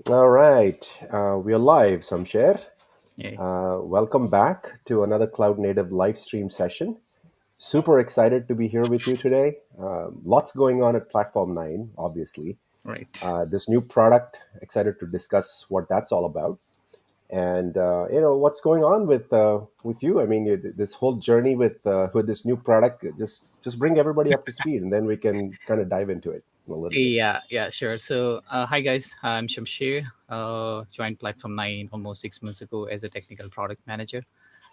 All right, we are live, Samsher. Yeah, Welcome back to another Cloud Native live stream session. Super excited to be here with you today. Lots going on at Platform 9, obviously. right. This new product, excited to discuss what that's all about. And what's going on with you. I mean, this whole journey with this new product. Just bring everybody up to speed, and then we can kind of dive into it a little bit. Yeah, sure. So, hi guys, I'm Shamshir. Joined Platform 9 almost 6 months ago as a technical product manager.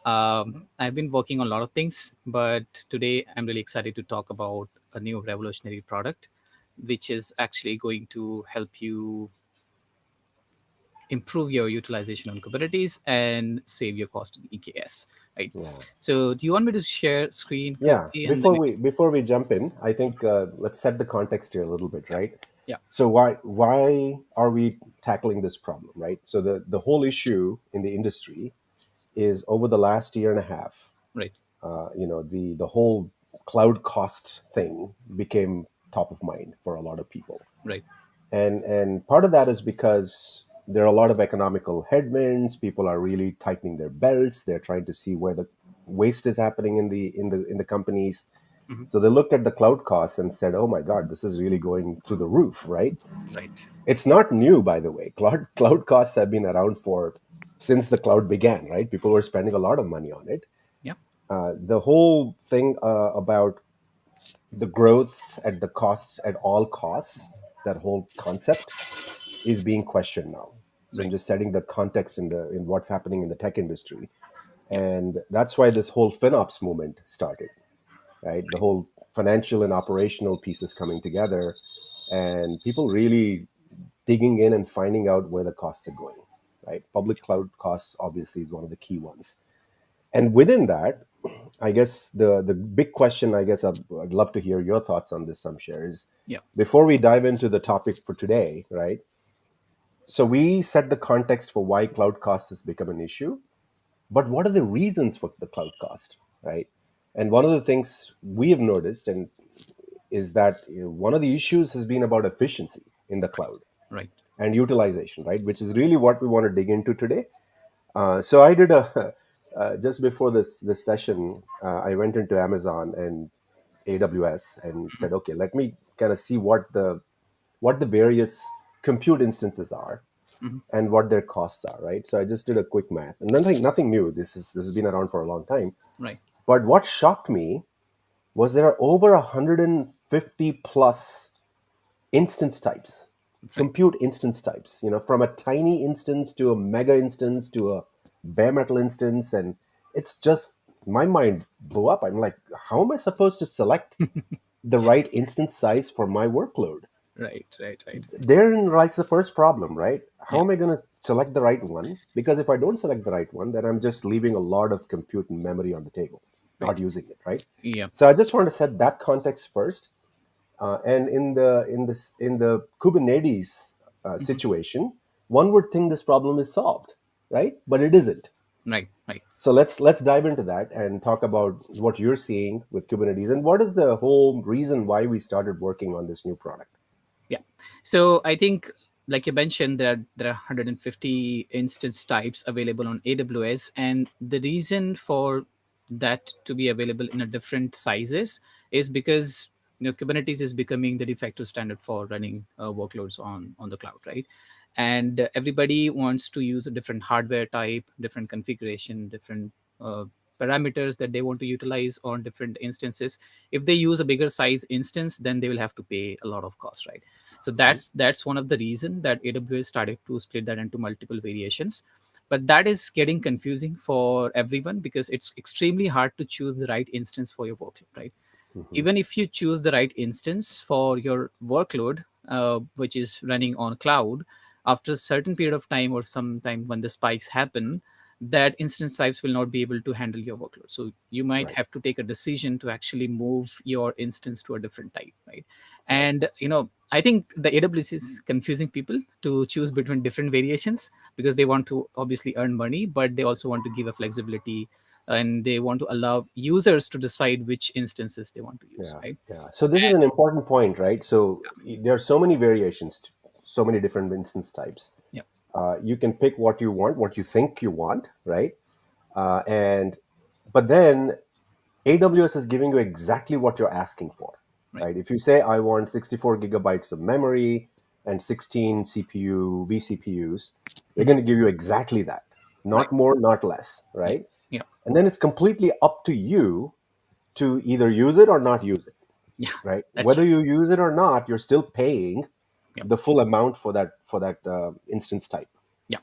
I've been working on a lot of things, but today I'm really excited to talk about a new revolutionary product, which is actually going to help you improve your utilization on Kubernetes and save your cost in EKS. Right. Yeah. So, do you want me to share screen Yeah, quickly and then before we we can? before we jump in, I think let's set the context here a little bit, Yeah, right? yeah, So why are we tackling this problem, right? So the whole issue in the industry is over the last year and a half, right, the whole cloud cost thing became top of mind for a lot of people, right, and part of that is because there are a lot of economical headwinds. People are really tightening their belts. They're trying to see where the waste is happening in the companies, hmm, so they looked at the cloud costs and said, "Oh my God, this is really going through the roof." Right? right. It's not new, by the way. Cloud costs have been around for since the cloud began. Right? People were spending a lot of money on it. Yeah, The whole thing about the growth at the cost at all costs, that whole concept is being questioned now. So I'm right. just setting the context in what's happening in the tech industry, Yeah, and that's why this whole FinOps movement started, right? The right, whole financial and operational pieces coming together, and people really digging in and finding out where the costs are going, right? Public cloud costs obviously is one of the key ones. And within that, I guess the big question, I guess I'd love to hear your thoughts on this, Samshare, is yeah, before we dive into the topic for today, right? So we set the context for why cloud costs has become an issue, but what are the reasons for the cloud cost, right? And one of the things we have noticed, and is that one of the issues has been about efficiency in the cloud right. and utilization, right? Which is really what we want to dig into today. So I did a just before this session, I went into Amazon and AWS and said, okay, let me kind of see what the various compute instances are Hmm, and what their costs are, right? So I just did a quick math, and nothing new. This has been around for a long time. right, But what shocked me was there are over 150 plus instance types, right, compute instance types, from a tiny instance to a mega instance to a bare metal instance. And it's just, my mind blew up. I'm like, how am I supposed to select the right instance size for my workload? right, right, right. Therein lies the first problem, right? How Yeah, am I going to select the right one? Because if I don't select the right one, then I'm just leaving a lot of compute and memory on the table, not right. using it, right? Yeah, So I just want to set that context first. And in the Kubernetes hmm, situation, one would think this problem is solved, right? But it isn't. right, right. So let's dive into that and talk about what you're seeing with Kubernetes and what is the whole reason why we started working on this new product. Yeah. So I think, like you mentioned, there are 150 instance types available on AWS, and the reason for that to be available in a different sizes is because Kubernetes is becoming the de facto standard for running workloads on the cloud, right? And everybody wants to use a different hardware type, different configuration, different uh, parameters that they want to utilize on different instances. If they use a bigger size instance, then they will have to pay a lot of cost, right? So Mhm. that's one of the reason that AWS started to split that into multiple variations. But that is getting confusing for everyone because it's extremely hard to choose the right instance for your workload, right? Mhm. Even if you choose the right instance for your workload, which is running on cloud, after a certain period of time or some time when the spikes happen, that instance types will not be able to handle your workload. So you might Right, have to take a decision to actually move your instance to a different type, right? right. And I think the AWS is confusing people to choose between different variations because they want to obviously earn money, but they also want to give a flexibility and they want to allow users to decide which instances they want to use, Yeah, right? yeah. So this is an important point, right? So there are so many variations. so many different instance types. Yeah. You can pick what you want, what you think you want, right? And but then AWS is giving you exactly what you're asking for, Right. right? If you say I want 64 gigabytes of memory and 16 CPU vCPUs, they're Mhm. going to give you exactly that, Right. not more, not less, Yeah. right? Yeah. And then it's completely up to you to either use it or not use it, Yeah. right? That's Whether right. you use it or not, you're still paying Yeah. the full amount for that instance type, Yeah.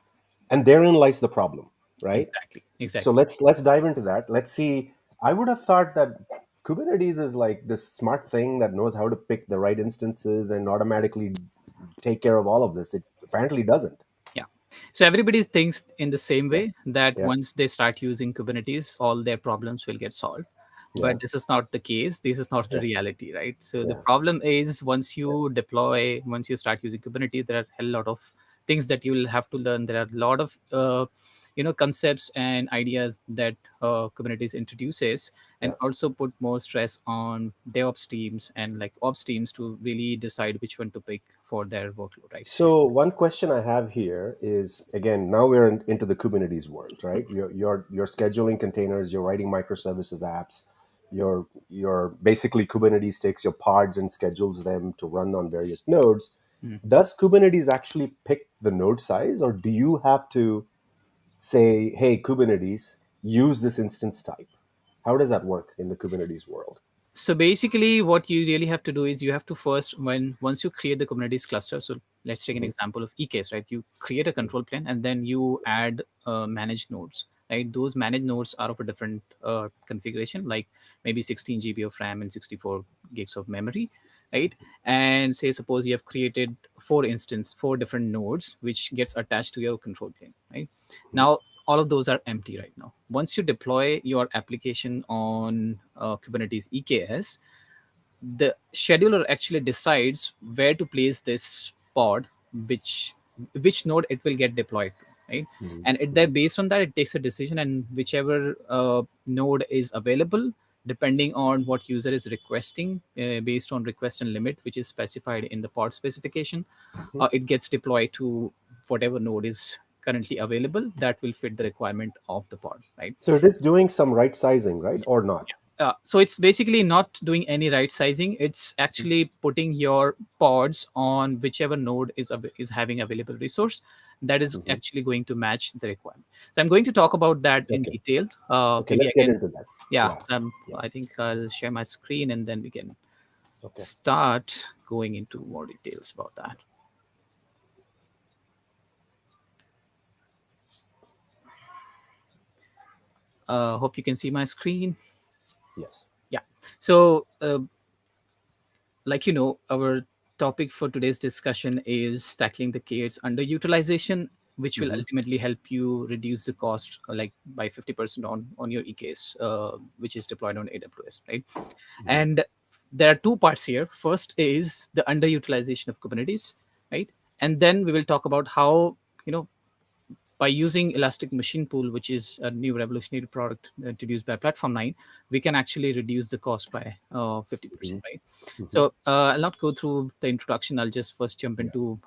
and therein lies the problem, right? Exactly. So Exactly. let's dive into that. Let's see. I would have thought that Kubernetes is like this smart thing that knows how to pick the right instances and automatically take care of all of this. It apparently doesn't. Yeah. So everybody thinks in the same Yeah, way that yeah, once they start using Kubernetes, all their problems will get solved. yeah, But this is not the case. This is not the yeah, reality, right? So the yeah, problem is once yeah, you deploy, once you start using Kubernetes, there are a lot of things that you will have to learn. There are a lot of concepts and ideas that Kubernetes introduces, and yeah. also put more stress on DevOps teams and like ops teams to really decide which one to pick for their workload, right? So one question I have here is, again, now we're into the Kubernetes world, right? You're scheduling containers, you're writing microservices apps, you're basically Kubernetes takes your pods and schedules them to run on various nodes. Mm. Does Kubernetes actually pick the node size, or do you have to say, hey, Kubernetes, use this instance type? How does that work in the Kubernetes world? So basically what you really have to do is you have to first, when once you create the Kubernetes cluster, so let's take an Hmm. example of EKS, right? You create a control plane and then you add managed nodes, right? Those managed nodes are of a different configuration, like maybe 16 GB of RAM and 64 gigs of memory, right? And say suppose you have created four different nodes which gets attached to your control plane, right? Now all of those are empty right now. Once you deploy your application on Kubernetes EKS, the scheduler actually decides where to place this pod, which which node it will get deployed to, right? Hmm. And Hmm. based on that, it takes a decision, and whichever node is available, depending on what user is requesting, based on request and limit, which is specified in the pod specification, it gets deployed to whatever node is currently available that will fit the requirement of the pod, right? So it is doing some right sizing, right, or not? So it's basically not doing any right sizing. It's actually putting your pods on whichever node is having available resource that is Hmm. actually going to match the requirement. So I'm going to talk about that in Okay. detail. Okay, Maybe let's I get can, into that. yeah. Yeah. Yeah. I think I'll share my screen and then we can Okay. start going into more details about that. Hope you can see my screen. Yes. Yeah. So our topic for today's discussion is tackling the chaos underutilization, which will Hmm. ultimately help you reduce the cost like by 50% on your EKS, which is deployed on AWS, right? Hmm. And there are two parts here. First is the underutilization of Kubernetes, right? And then we will talk about how, you know, by using Elastic Machine Pool, which is a new revolutionary product introduced by Platform 9, we can actually reduce the cost by 50%, Hmm. right? Hmm. So I'll not go through the introduction. I'll just first jump Yeah. into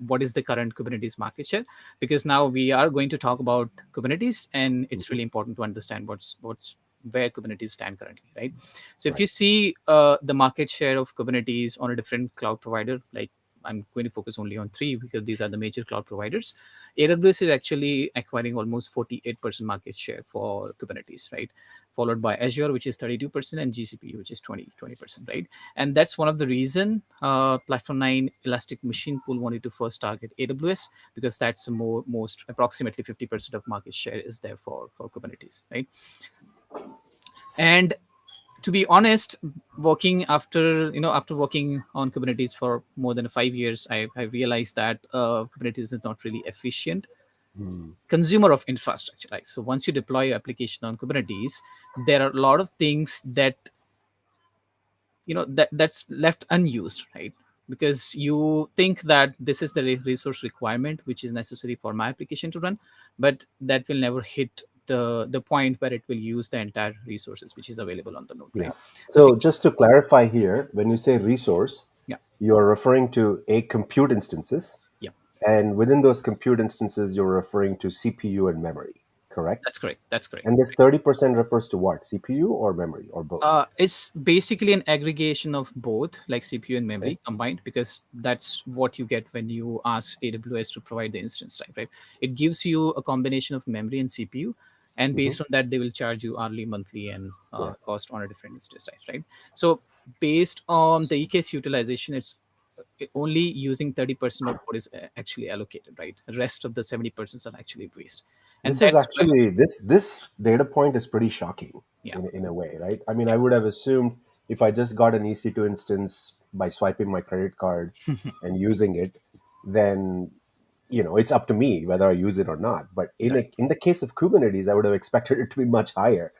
what is the current Kubernetes market share, because now we are going to talk about Kubernetes, and it's Hmm. really important to understand what's where Kubernetes stand currently, right? So if Right. you see the market share of Kubernetes on a different cloud provider, like I'm going to focus only on three because these are the major cloud providers. AWS is actually acquiring almost 48% market share for Kubernetes, right? Followed by Azure, which is 32%, and GCP, which is 20%, right? And that's one of the reason Platform 9 Elastic Machine Pool wanted to first target AWS, because that's the most approximately 50% of market share is there for Kubernetes, right? And to be honest, working after working on Kubernetes for more than 5 years, I realized that Kubernetes is not really efficient Hmm. consumer of infrastructure, right? So once you deploy your application on Kubernetes, there are a lot of things that that's left unused, right? Because you think that this is the resource requirement which is necessary for my application to run, but that will never hit the point where it will use the entire resources which is available on the node, Yeah. right? So So just to clarify here, when you say resource, Yeah. you're referring to a compute instances, Yeah. and within those compute instances, you're referring to CPU and memory, correct? That's correct. That's correct. And this 30% refers to what? CPU or memory or both? It's basically an aggregation of both, like CPU and Okay. memory combined, because that's what you get when you ask AWS to provide the instance type, right? It gives you a combination of memory and CPU, and Hmm. based on that, they will charge you hourly, monthly, and Yeah. cost on a different instance type, right? So, based on the EKS utilization, it's only using 30% of what is actually allocated, right? The rest of the 70% are actually waste, and This is that's why, actually this data point is pretty shocking yeah, in a way, right? I mean, yeah, I would have assumed if I just got an EC2 instance by swiping my credit card and using it, then it's up to me whether I use it or not. But right, in the case of Kubernetes, I would have expected it to be much higher.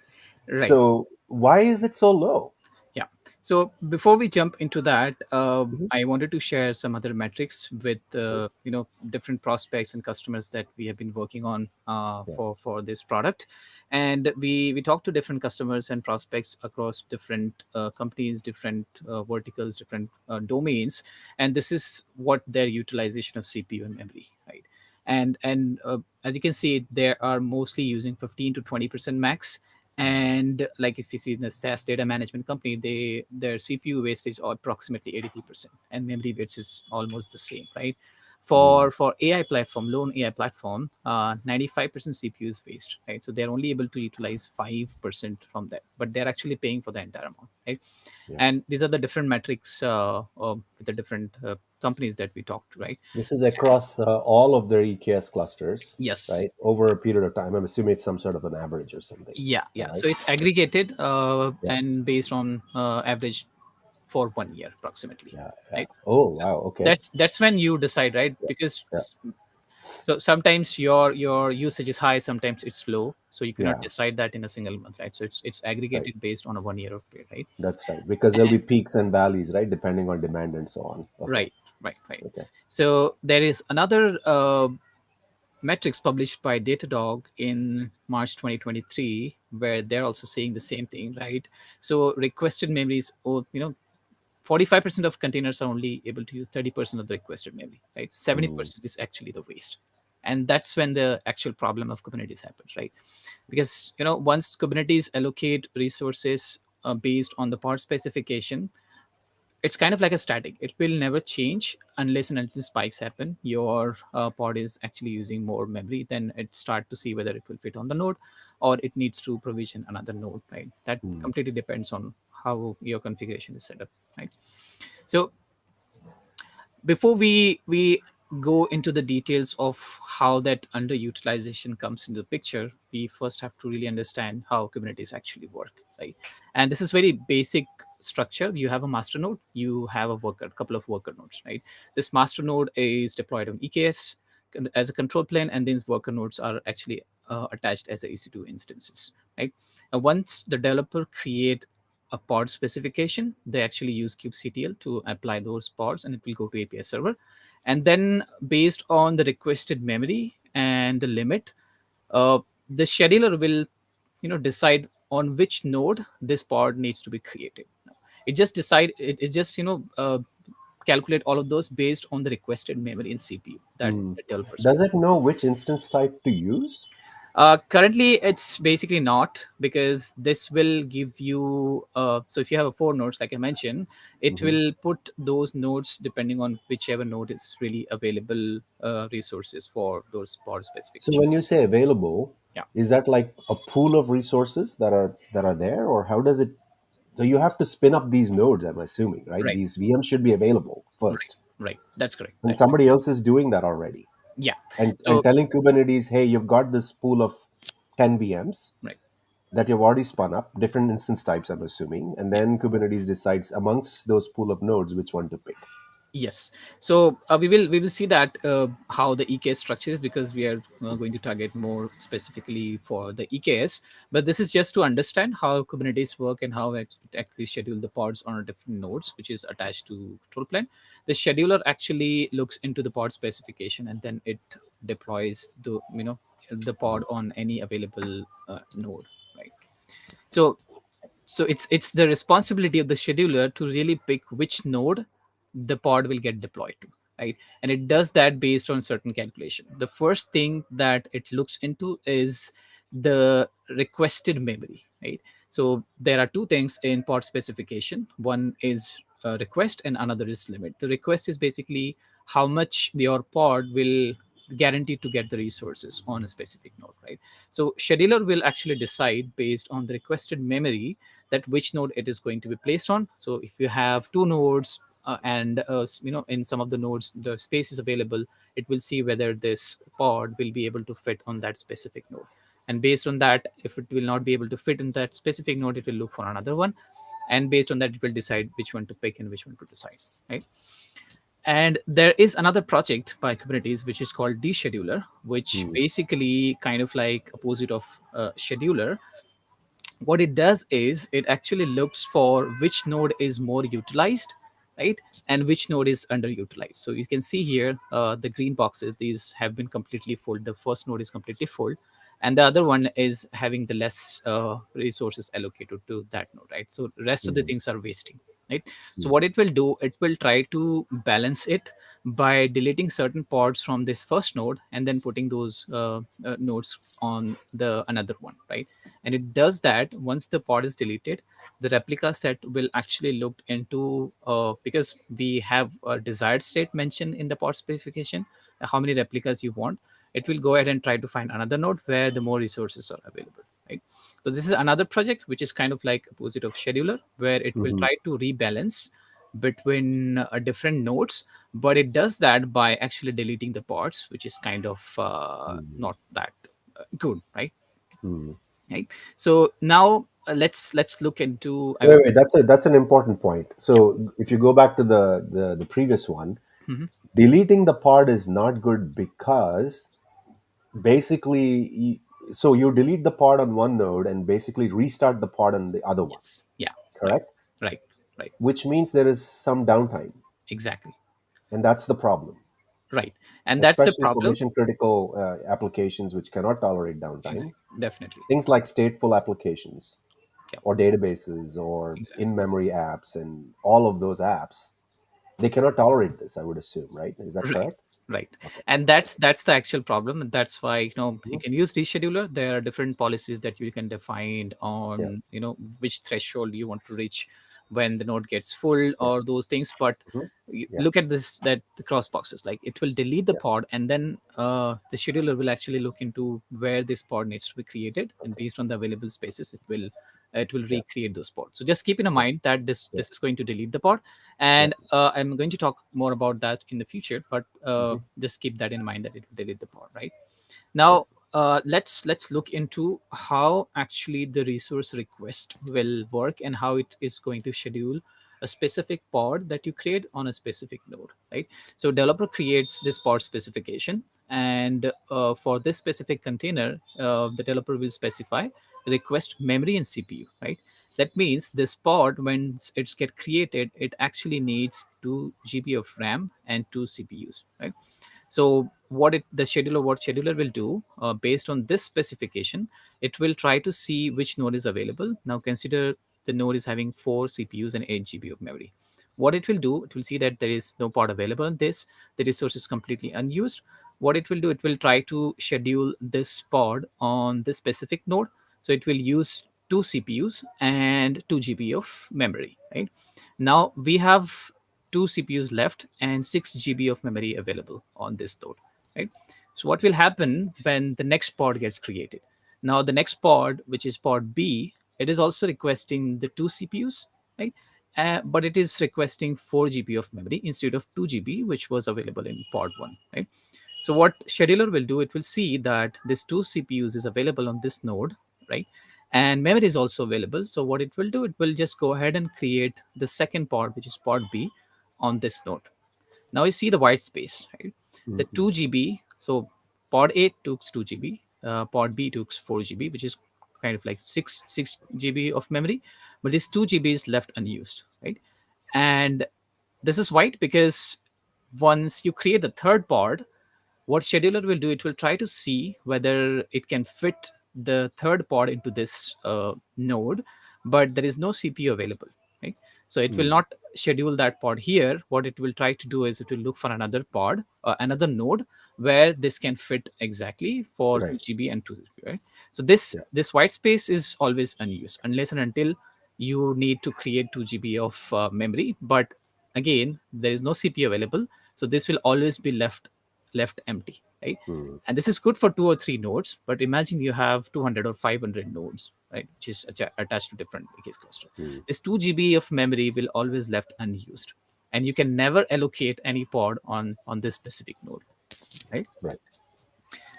right. So why is it so low? Yeah. So before we jump into that, Hmm. I wanted to share some other metrics with Sure. different prospects and customers that we have been working on Yeah. for this product, and we talked to different customers and prospects across different companies, different verticals, different domains, and this is what their utilization of CPU and memory, right? And as you can see, they are mostly using 15 to 20% max, and like if you see in the SaaS data management company, their CPU wastage are approximately 83%, and memory wastage is almost the same, right? Mm. For AI platform, loan AI platform, 95% CPU is waste, right? So they're only able to utilize 5% from that, but they're actually paying for the entire amount, right? Yeah. And these are the different metrics with the different companies that we talked to, right? This is across all of their EKS clusters, Yes. right? Over a period of time. I'm assuming it's some sort of an average or something. Yeah, All yeah. right. So it's aggregated Yeah. and based on average for 1 year approximately, Yeah. Yeah. right? Oh, wow. Okay. That's when you decide, right? Yeah. Because Yeah. so sometimes your usage is high, sometimes it's low, so you cannot Yeah. decide that in a single month, right? So it's Right. aggregated based on a 1 year of period, right? That's right. Because there'll be peaks and valleys, right? Depending on demand and so on. Okay. Right, right. Okay. So there is another metrics published by Datadog in March 2023, where they're also saying the same thing, right? So requested memories, or 45% of containers are only able to use 30% of the requested memory, right? Mm. 70% is actually the waste. And that's when the actual problem of Kubernetes happens, right? Because once Kubernetes allocate resources based on the part specification, it's kind of like a static. It will never change unless and until spikes happen. Your pod is actually using more memory, then it start to see whether it will fit on the node or it needs to provision another node, right? That Mm. completely depends on how your configuration is set up, right? So before we go into the details of how that underutilization comes into the picture, we first have to really understand how Kubernetes actually work, right? And this is very basic structure. You have a master node, you have a worker, couple of worker nodes, right? This master node is deployed on EKS as a control plane, and these worker nodes are actually attached as a EC2 instances, right? Once the developer create a pod specification, they actually use kubectl to apply those pods, and it will go to API server. And then based on the requested memory and the limit, uh, the scheduler will decide on which node this pod needs to be created. It just decide it just calculate all of those based on the requested memory and CPU that Mm. the developer Does specified. it know which instance type to use? Currently, it's basically not, because this will give you. So if you have a four nodes, like I mentioned, it Hmm. will put those nodes depending on whichever node is really available resources for those pod So specification. when you say available, Yeah, is that like a pool of resources that are there, or how does it? So you have to spin up these nodes, I'm assuming, right? right, These VMs should be available right, first. right. That's correct. And That's correct. somebody else is doing that already. Yeah. And So telling Kubernetes, hey, you've got this pool of 10 VMs right. that you've already spun up, different instance types, I'm assuming. And Yeah. then Kubernetes decides amongst those pool of nodes which one to pick. Yes. So we will see that how the EKS structure is, because we are going to target more specifically for the EKS. But this is just to understand how Kubernetes work and how it actually schedule the pods on different nodes, which is attached to control plane. The scheduler actually looks into the pod specification, and then it deploys the pod on any available node, right? So it's the responsibility of the scheduler to really pick which node the pod will get deployed to, right? And it does that based on certain calculation. The first thing that it looks into is the requested memory, right? So there are two things in pod specification. One is request and another is limit. The request is basically how much your pod will guarantee to get the resources on a specific node, right? So scheduler will actually decide based on the requested memory that which node it is going to be placed on. So if you have two nodes and in some of the nodes the space is available, it will see whether this pod will be able to fit on that specific node. And based on that, if it will not be able to fit in that specific node, it will look for another one. And based on that, it will decide which one to pick and which one to decide, right? And there is another project by Kubernetes which is called descheduler, which Mm, basically kind of like opposite of scheduler. What it does is it actually looks for which node is more utilized, right? And which node is underutilized. So you can see here the green boxes, these have been completely full. The first node is completely full, and the other one is having the less resources allocated to that node, right? So rest of the mm, things are wasting, right? So mm, what it will do, it will try to balance it by deleting certain pods from this first node and then putting those nodes on the another one, right? And it does that once the pod is deleted. The replica set will actually look into because we have a desired state mentioned in the pod specification, how many replicas you want. It will go ahead and try to find another node where the more resources are available, right? So this is another project which is kind of like opposite of scheduler, where it will mhm, try to rebalance between different nodes, but it does that by actually deleting the pods, which is kind of mm, not that good, right? mm. Right. So now let's look into. I Wait, would. wait. That's an important point. Yeah. So if you go back to the previous one, Hmm. deleting the pod is not good because basically, so you delete the pod on one node and basically restart the pod on the other one, Yes. Yeah. Right. correct? Right. Right. Which means there is some downtime, Exactly. and that's the problem, Right. And that's the especially for problem. mission critical applications which cannot tolerate downtime. Exactly. Definitely. Things like stateful applications Yeah. or databases or Exactly. in-memory apps and all of those apps, they cannot tolerate this, I would assume, right? Is that Right, correct? right. Okay. And Okay. that's the actual problem. And that's why, you Mhm. can use descheduler. There are different policies that you can define Yeah. on, which threshold you want to reach when the node gets full Yeah. or those things. But Mhm. you Yeah. look at this, that the cross boxes, like it will delete the Yeah. pod, and then the scheduler will actually look into where this pod needs to be created, and Okay. based on the available spaces, it will Yeah. recreate those pods. So just keep in Yeah. mind that this Yeah. this is going to delete the pod, Yeah. and I'm going to talk more about that in the future, but Mhm. just keep that in mind that it will delete the pod, right? Yeah. Now let's look into how actually the resource request will work and how it is going to schedule a specific pod that you create on a specific node, right? So developer creates this pod specification, and for this specific container, the developer will specify request memory and CPU, right? That means this pod, when it's get created, it actually needs 2 GB of RAM and 2 CPUs, right? So what scheduler will do, based on this specification, it will try to see which node is available. Now consider the node is having 4 CPUs and 8 GB of memory. What it will do, it will see that there is no pod available on this, the resource is completely unused. What it will do, it will try to schedule this pod on this specific node. So it will use 2 CPUs and 2 GB of memory, right? Now we have 2 CPUs left and 6 GB of memory available on this node, right? So what will happen when the next pod gets created? Now the next pod, which is pod B, it is also requesting the 2 CPUs, right? But it is requesting 4 GB of memory instead of 2 GB, which was available in pod 1, right? So what scheduler will do, it will see that this 2 CPUs is available on this node, right? And memory is also available. So what it will do, it will just go ahead and create the second pod, which is pod B, on this node. Now you see the white space, right? The Mhm. 2 GB. So pod A took 2 GB, pod B took 4 GB, which is kind of like six GB of memory, but this 2 GB is left unused, right? And this is white because once you create the third pod, what scheduler will do, it will try to see whether it can fit the third pod into this node, but there is no CPU available, right? So it will Mm. not schedule that pod here, what it will try to do is it will look for another pod, another node where this can fit exactly for Right. 2 GB and 2 GB, right? So this Yeah. this white space is always unused unless and until you need to create 2 GB of memory. But again, there is no CPU available, so this will always be left empty, right? Mm, And this is good for 2 or 3 nodes, but imagine you have 200 or 500 nodes, right, which is attached to different EKS cluster. mm, This 2 GB of memory will always left unused, and you can never allocate any pod on this specific node, right? right.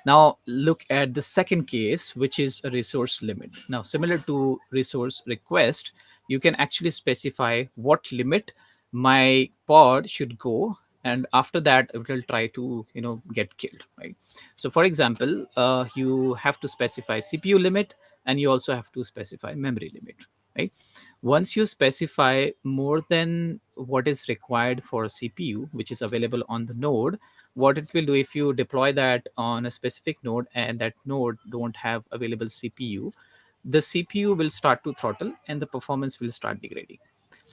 Now look at the second case, which is a resource limit. Now, similar to resource request, you can actually specify what limit my pod should go, and after that it will try to get killed, right? So for example, you have to specify CPU limit, and you also have to specify memory limit, right? Once you specify more than what is required for a CPU which is available on the node, what it will do, if you deploy that on a specific node and that node don't have available CPU, the CPU will start to throttle and the performance will start degrading.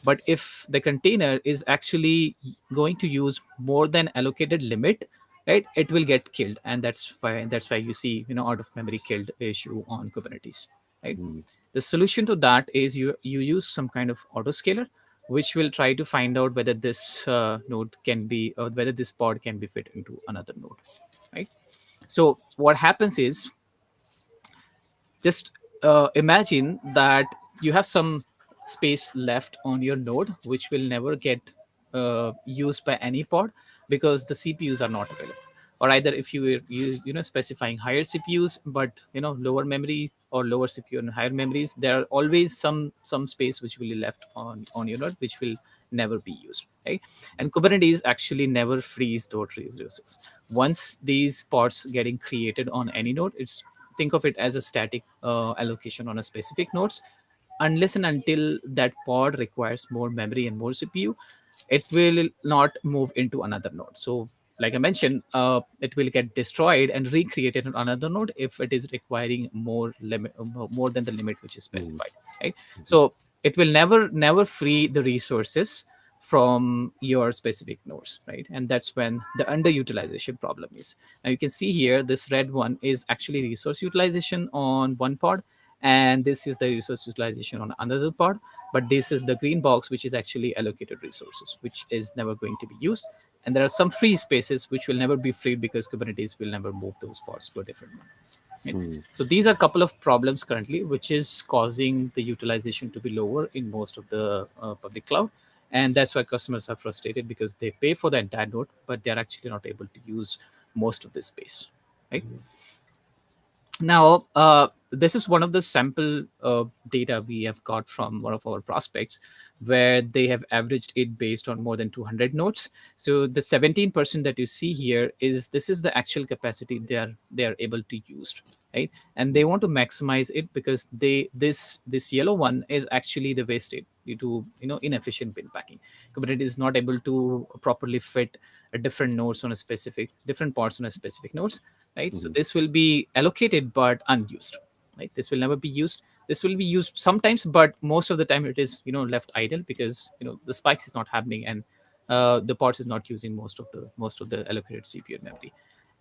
But if the container is actually going to use more than allocated limit, right, it will get killed. And that's why you see out of memory killed issue on Kubernetes, right? Mm, The solution to that is you use some kind of autoscaler which will try to find out whether this node can be, or whether this pod can be fit into another node, right? So what happens is, just imagine that you have some space left on your node which will never get used by any pod because the CPUs are not available. Or either if you were specifying higher CPUs but lower memory, or lower CPU and higher memories, there are always some space which will be left on your node which will never be used, right? And Kubernetes actually never frees those resources. Once these pods getting created on any node, it's, think of it as a static allocation on a specific nodes. Unless and until that pod requires more memory and more CPU, it will not move into another node. So like I mentioned, it will get destroyed and recreated on another node if it is requiring more limit, more than the limit which is mm, specified, right? So it will never free the resources from your specific nodes, right? And that's when the underutilization problem is. Now you can see here this red one is actually resource utilization on one pod, and this is the resource utilization on another pod. But this is the green box which is actually allocated resources which is never going to be used. And there are some free spaces which will never be freed because Kubernetes will never move those pods to a different one, right? mm, So these are a couple of problems currently which is causing the utilization to be lower in most of the public cloud. And that's why customers are frustrated because they pay for the entire node but they're actually not able to use most of the space, right? Now, this is one of the sample data we have got from one of our prospects, where they have averaged it based on more than 200 nodes. So the 17% that you see here is, this is the actual capacity they are able to use, right? And they want to maximize it because this yellow one is actually the wasted due to inefficient bin packing. Kubernetes is not able to properly fit a different nodes on a specific different parts on a specific nodes, right? So mm, this will be allocated but unused, right? This will never be used. This will be used sometimes, but most of the time it is left idle because the spikes is not happening, and the pods is not using most of the allocated CPU and memory.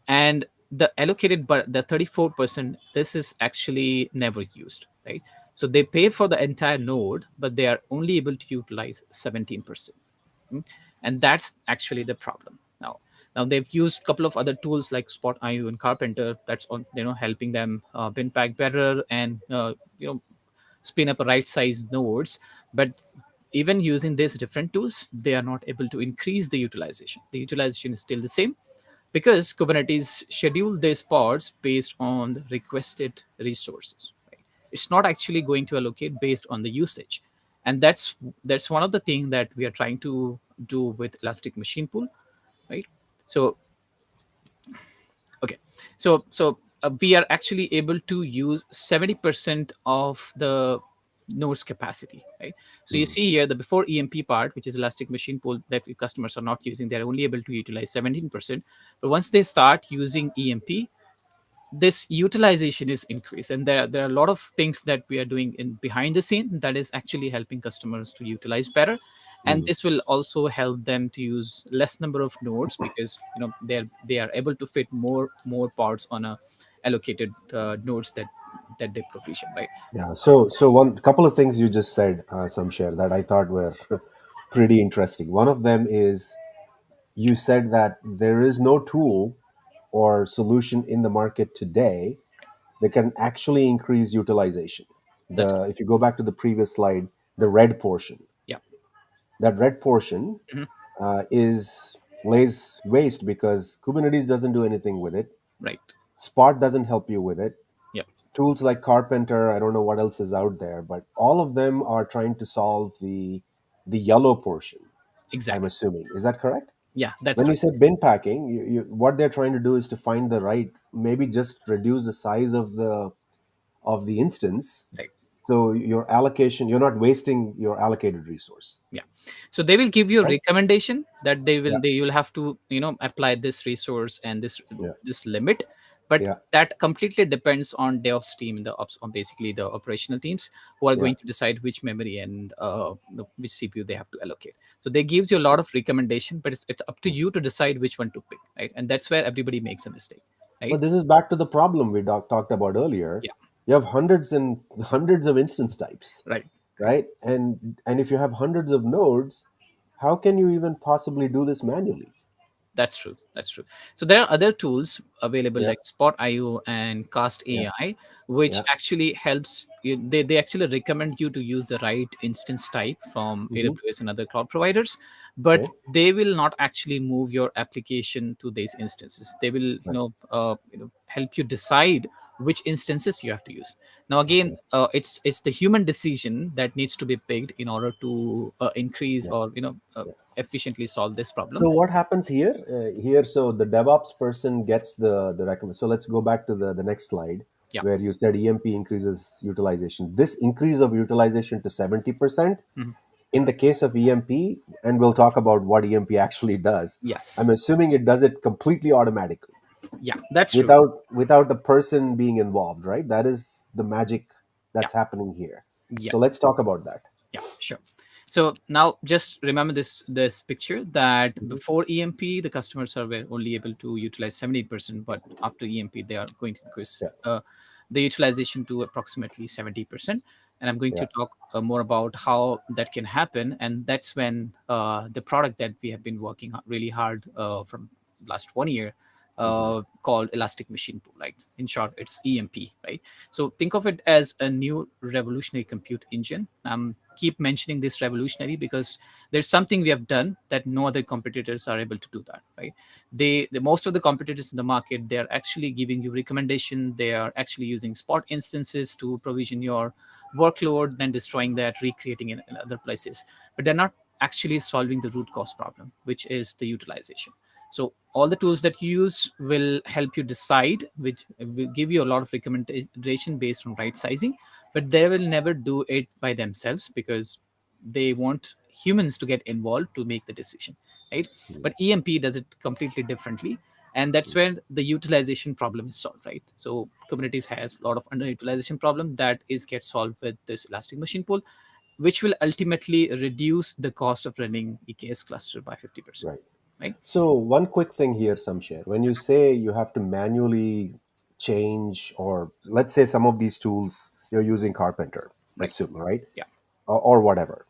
And the allocated, but the 34%, this is actually never used, right? So they pay for the entire node but they are only able to utilize 17%. Mm. And that's actually the problem. Now they've used a couple of other tools like Spot IO and Carpenter, that's on helping them bin pack better and spin up a right size nodes. But even using these different tools, they are not able to increase the utilization. The utilization is still the same because Kubernetes schedule these pods based on the requested resources, right? It's not actually going to allocate based on the usage. And that's one of the things that we are trying to do with Elastic Machine Pool, right? So okay, so we are actually able to use 70% of the nodes capacity, right? So you mm, see here the before EMP part, which is Elastic Machine Pool, that the customers are not using, they're only able to utilize 17%. But once they start using EMP, this utilization is increased, and there are a lot of things that we are doing in behind the scene that is actually helping customers to utilize better. and Mm. this will also help them to use less number of nodes, because they are able to fit more parts on a allocated nodes that they provision, right? Yeah. So one couple of things you just said, Samsher, that I thought were pretty interesting. One of them is you said that there is no tool or solution in the market today that can actually increase utilization. That's If you go back to the previous slide, the red portion, yeah. that red portion Mhm. is lays waste because Kubernetes doesn't do anything with it. Right. Spot doesn't help you with it. Yeah. Tools like Carpenter, I don't know what else is out there, but all of them are trying to solve the yellow portion. I'm Exactly. assuming, is that correct? Yeah, that's When you correct. say bin packing, what they're trying to do is to find the right, maybe just reduce the size of the instance, Right. so your allocation, you're not wasting your allocated resource, Yeah, so they will give you a right? recommendation that Yeah, they will have to apply this resource and yeah, this limit, but yeah, that completely depends on DevOps team, the ops, on basically the operational teams, who are yeah. going to decide which memory and which CPU they have to allocate. So they gives you a lot of recommendation, but it's up to you to decide which one to pick, right? And that's where everybody makes a mistake, right? But this is back to the problem we talked about earlier. Yeah. You have hundreds and hundreds of instance types, Right. Right. right? And if you have hundreds of nodes, how can you even possibly do this manually? That's true. That's true. So there are other tools available Yeah, like Spot IO and Cast yeah, AI, which yeah. actually helps you. They actually recommend you to use the right instance type from Hmm. AWS and other cloud providers, but Okay, they will not actually move your application to these instances. They will, right. help you decide which instances you have to use. Now, again, Okay, it's the human decision that needs to be picked in order to increase yeah, or yeah. efficiently solve this problem. So what happens here? So the DevOps person gets the recommend. So let's go back to the next slide Yeah. where you said EMP increases utilization. This increase of utilization to 70% Mhm. in the case of EMP, and we'll talk about what EMP actually does. I'm Yes. assuming it does it completely automatically Yeah, that's true. without a person being involved, right? That is the magic Yeah. that's happening here. Yeah. So let's talk about that. Yeah, sure. So now just remember this picture that Mhm. before EMP, the customers are were only able to utilize 70%, but after EMP, they are going to increase Yeah, the utilization to approximately 70%. And I'm going yeah, to talk more about how that can happen. And that's when the product that we have been working really hard from last 1 year, hmm, called Elastic Machine Pool. Like in short, it's EMP, right? So think of it as a new revolutionary compute engine. Keep mentioning this revolutionary because there's something we have done that no other competitors are able to do that, right? The most of the competitors in the market, they are actually giving you recommendation. They are actually using Spot instances to provision your workload, then destroying that, recreating it in other places. But they're not actually solving the root cause problem, which is the utilization. So all the tools that you use will help you decide, which will give you a lot of recommendation based on right sizing, but they will never do it by themselves because they want humans to get involved to make the decision, right? hmm, But EMP does it completely differently, and that's hmm, where the utilization problem is solved, right? So Kubernetes has a lot of underutilization problem that is get solved with this Elastic Machine Pool, which will ultimately reduce the cost of running EKS cluster by 50%, right. right? So one quick thing here, Samsher. When you say you have to manually change, or let's say some of these tools you're using Carpenter, Right. assume, right? Yeah. Or whatever,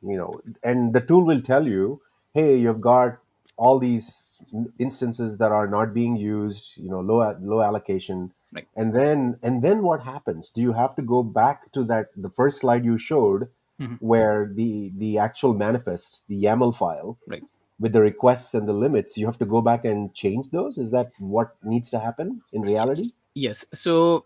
and the tool will tell you, hey, you've got all these instances that are not being used, low allocation. Right. And then what happens? Do you have to go back to that the first slide you showed, Mhm. where the actual manifest, the YAML file Right. with the requests and the limits, you have to go back and change those? Is that what needs to happen in reality? Yes. So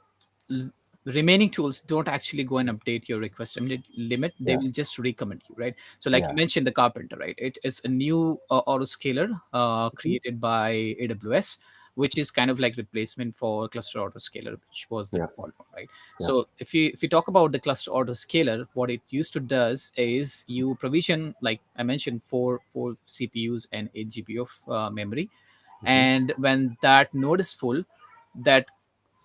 l- remaining tools don't actually go and update your request limit. They Yeah, will just recommit you, right? So like you yeah. mentioned, the Carpenter, right? It is a new autoscaler Mhm. created by AWS, which is kind of like replacement for cluster autoscaler, which was the Yeah, default one, right? yeah. So if you talk about the cluster autoscaler, what it used to does is you provision, like I mentioned, four CPUs and 8 GB of memory, Hmm. and when that node is full, that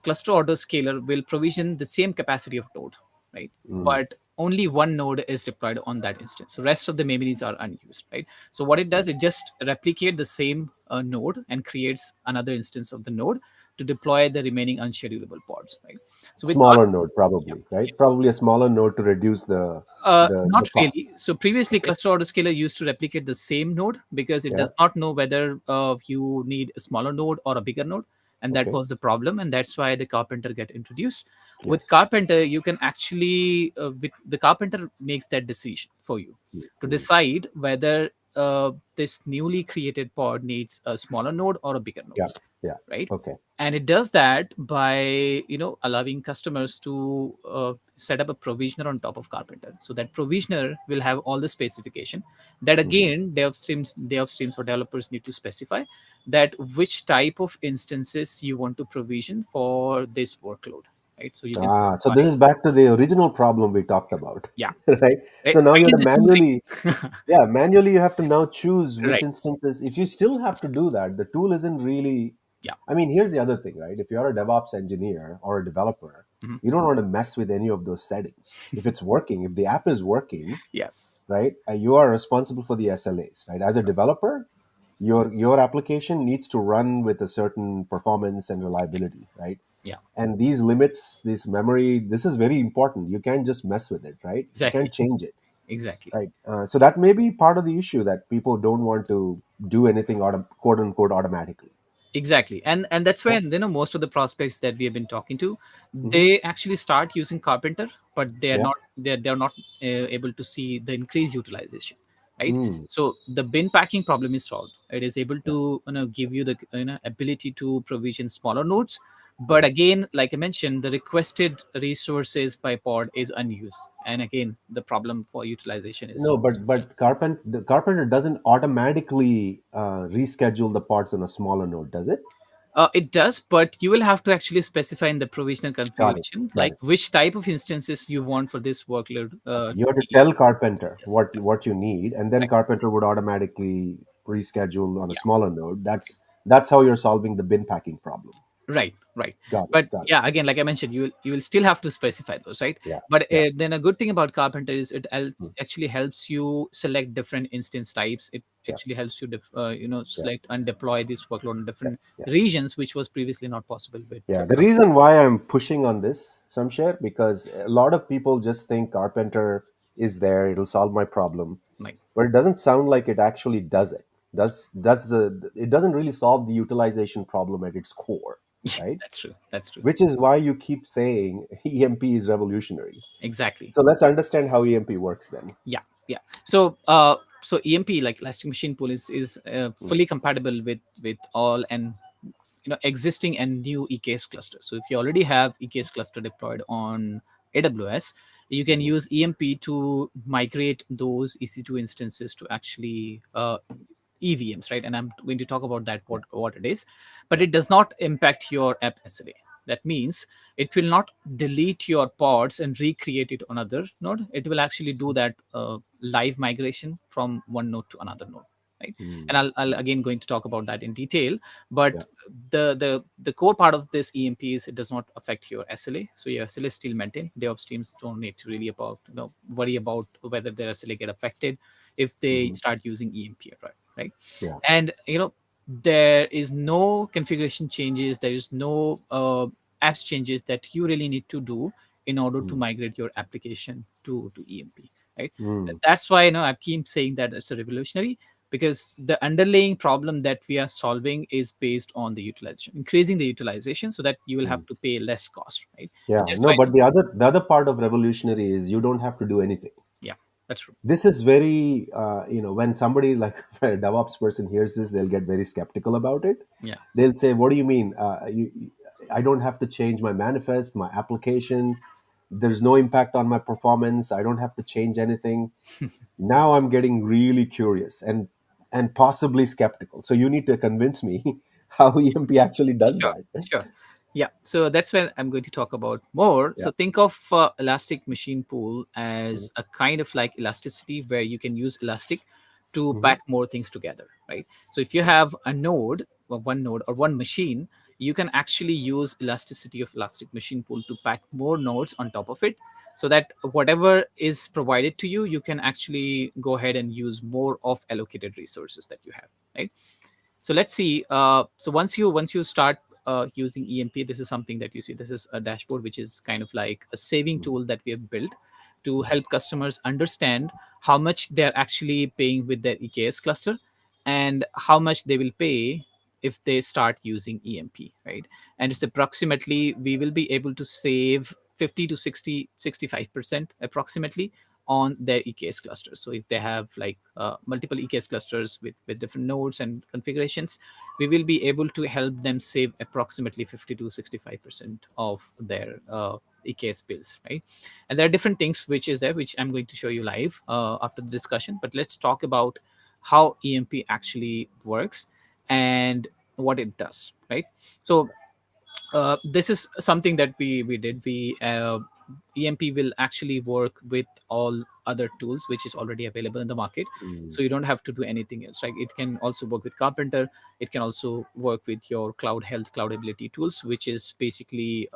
cluster autoscaler will provision the same capacity of node, right? Mm. But only one node is deployed on that instance. So rest of the memories are unused, right? So what it does, it just replicate the same node and creates another instance of the node to deploy the remaining unschedulable pods, right? So with Smaller node, yeah, probably, yeah. right? Probably a smaller node to reduce the Not cost. really. So previously, Okay. cluster autoscaler used to replicate the same node because it Yeah. does not know whether you need a smaller node or a bigger node, and that Okay. was the problem, and that's why the Carpenter get introduced. With Yes. Carpenter, you can actually the Carpenter makes that decision for you to Mm. decide whether this newly created pod needs a smaller node or a bigger node, Yeah. Yeah. right? Okay. And it does that by allowing customers to set up a provisioner on top of Carpenter. So that provisioner will have all the specification that Hmm. again dev streams or developers need to specify that which type of instances you want to provision for this workload, right? So you can So specify, this is back to the original problem we talked about, yeah, right? right? So now you have Again, to the choosing. manually, yeah, manually you have to now choose which Right. instances. If you still have to do that, the tool isn't really. Yeah. I mean, here's the other thing, right? If you're a DevOps engineer or a developer, Mhm. you don't want to mess with any of those settings. If it's working, if the app is working, Yes. right, and you are responsible for the SLAs, right? As a developer, your application needs to run with a certain performance and reliability, right? Yeah. And these limits, this memory, this is very important. You can't just mess with it, right? You Exactly. can't change it, Exactly. right? So that may be part of the issue, that people don't want to do anything quote unquote automatically. Exactly. And that's Yeah. when most of the prospects that we have been talking to, Hmm. they actually start using Carpenter, but Yeah. they're not able to see the increased utilization, right? Mm. So the bin packing problem is solved. It is able Yeah. to give you the ability to provision smaller nodes, but Yeah. again, like I mentioned, the requested resources by pod is unused, and again the problem for utilization is. No, but Carpenter doesn't automatically reschedule the parts on a smaller node, does it? It does, but you will have to actually specify in the provisional Got it. configuration, Got like it. which type of instances you want for this workload Okay. You to have to be. tell Carpenter Yes, yes, what you need, and then right. Carpenter would automatically reschedule on a Yeah, smaller node. That's how you're solving the bin packing problem. right, right. Got it. But Got it. yeah, again, like I mentioned, you will still have to specify those, right? Yeah. But Yeah. then a good thing about Carpenter is Mm. actually helps you select different instance types. It Yeah. actually helps you Yeah. select and deploy this workload in Yeah. different Yeah. regions, which was previously not possible with Yeah. The Carpenter. reason why I'm pushing on this, Samsher, because a lot of people just think Carpenter is there, it'll solve my problem, Right. but it doesn't sound like it actually does it. Does the it doesn't really solve the utilization problem at its core, right? That's true. That's true. Which is why you keep saying EMP is revolutionary. Exactly. So let's understand how EMP works then. Yeah, yeah. So EMP, like Elastic Machine Pool, is Mm. fully compatible with all and existing and new EKS clusters. So if you already have EKS cluster deployed on AWS, you can Mhm. use EMP to migrate those EC2 instances to actually EVMs, right? And I'm going to talk about that Yeah. what it is, but Yeah. it does not impact your app SLA. That means it will not delete your pods and recreate it on another node. It will actually do that live migration from one node to another node, right? And Mm. I'll Mm. again going to talk about that in detail. But Yeah. the core part of this EMP is it does not affect your SLA, so your SLA is still maintained. DevOps teams don't need to really worry about whether their SLA get affected if they Mhm. start using EMP, right? Yeah. And there is no configuration changes, there is no apps changes that you really need to do in order to Mm. migrate your application to EMP, right? Mm. That's why I keep saying that it's a revolutionary, because the underlying problem that we are solving is based on the utilization, increasing the utilization so that you will have Mm. to pay less cost, right? And Yeah. that's No, why but the other part of revolutionary is you don't have to do anything. yeah, that's true. This is very when somebody like a DevOps person hears this, they'll get very skeptical about it. Yeah. They'll say, what do you mean, I don't have to change my manifest, my application, there's no impact on my performance, I don't have to change anything. Now I'm getting really curious and possibly skeptical, so you need to convince me how EMP actually does Sure, that. sure. Yeah, so that's where I'm going to talk about more. Yeah. So think of Elastic Machine Pool as a kind of like elasticity where you can use Elastic to Hmm. pack more things together, right? So if you have a node, or one node or one machine, you can actually use elasticity of elastic machine pool to pack more nodes on top of it, so that whatever is provided to you, you can actually go ahead and use more of allocated resources that you have, right? So let's see. So once you start using EMP, this is something that you see. This is a dashboard, which is kind of like a saving Mm. tool that we have built to help customers understand how much they're actually paying with their EKS cluster, and how much they will pay if they start using EMP, right? And it's approximately, we will be able to save 50 to 60, 65% approximately on their EKS clusters. So if they have like multiple EKS clusters with different nodes and configurations, we will be able to help them save approximately 50 to 65% of their EKS bills, right? And there are different things which is there, which I'm going to show you live after the discussion. But let's talk about how EMP actually works and what it does, right? So this is something that we did. We EMP will actually work with all other tools which is already available in the market, Mm. so you don't have to do anything else. Like it can also work with Carpenter, it can also work with your cloud health, cloud ability tools, which is basically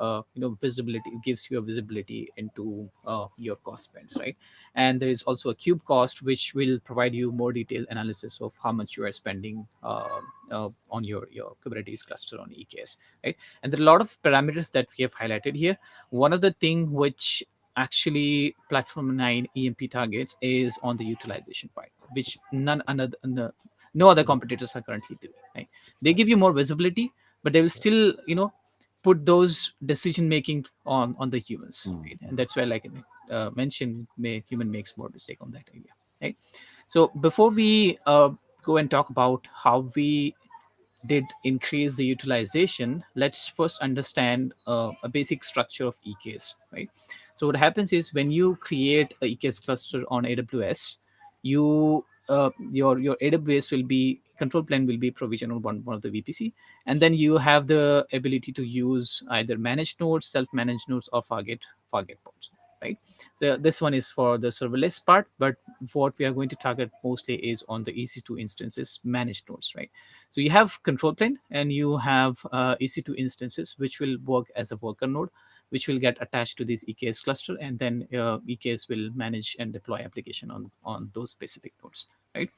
visibility. It gives you a visibility into your cost spends, right? And there is also a cube cost, which will provide you more detailed analysis of how much you are spending on your Kubernetes cluster on EKS, right? And there are a lot of parameters that we have highlighted here. One of the thing which actually platform 9 EMP targets is on the utilization part, which no other competitors are currently doing, right? They give you more visibility, but they will still put those decision making on the humans, Mm. right? And that's where, like mentioned, human makes more mistake on that area, right? So before we go and talk about how we did increase the utilization, let's first understand a basic structure of EKS, right? So what happens is, when you create a EKS cluster on AWS, your AWS will be control plane will be provisioned on one of the VPC, and then you have the ability to use either managed nodes, self-managed nodes, or Fargate pods, right? So this one is for the serverless part, but what we are going to target mostly is on the EC2 instances managed nodes, right? So you have control plane and you have EC2 instances, which will work as a worker node, which will get attached to this EKS cluster, and then EKS will manage and deploy application on those specific nodes, right?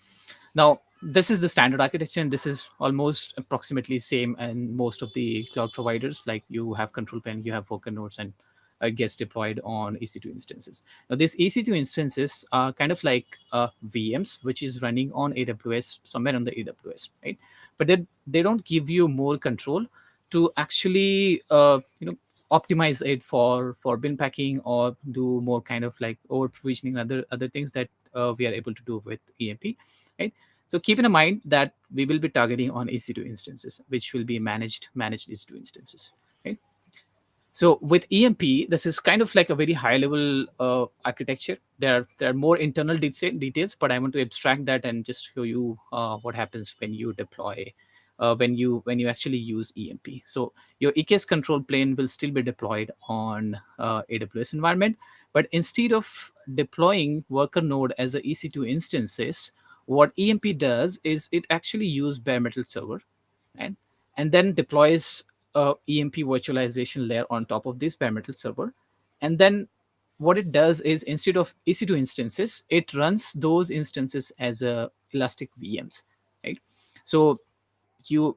Now, this is the standard architecture, and this is almost approximately same in most of the cloud providers. Like you have control plane, you have worker nodes, and it gets deployed on EC2 instances. Now, these EC2 instances are kind of like VMs, which is running on AWS, somewhere on the AWS, right? But they don't give you more control to actually optimize it for bin packing, or do more kind of like over provisioning, other things that we are able to do with EMP, right? So keep in mind that we will be targeting on EC2 instances, which will be managed EC2 instances, right? So with EMP, this is kind of like a very high level architecture. There are more internal details, but I want to abstract that and just show you what happens when you deploy, when you actually use EMP. So your EKS control plane will still be deployed on AWS environment, but instead of deploying worker node as a EC2 instances, what EMP does is it actually use bare metal server, and then deploys a EMP virtualization layer on top of this bare metal server. And then what it does is, instead of EC2 instances, it runs those instances as a elastic VMs, right? So you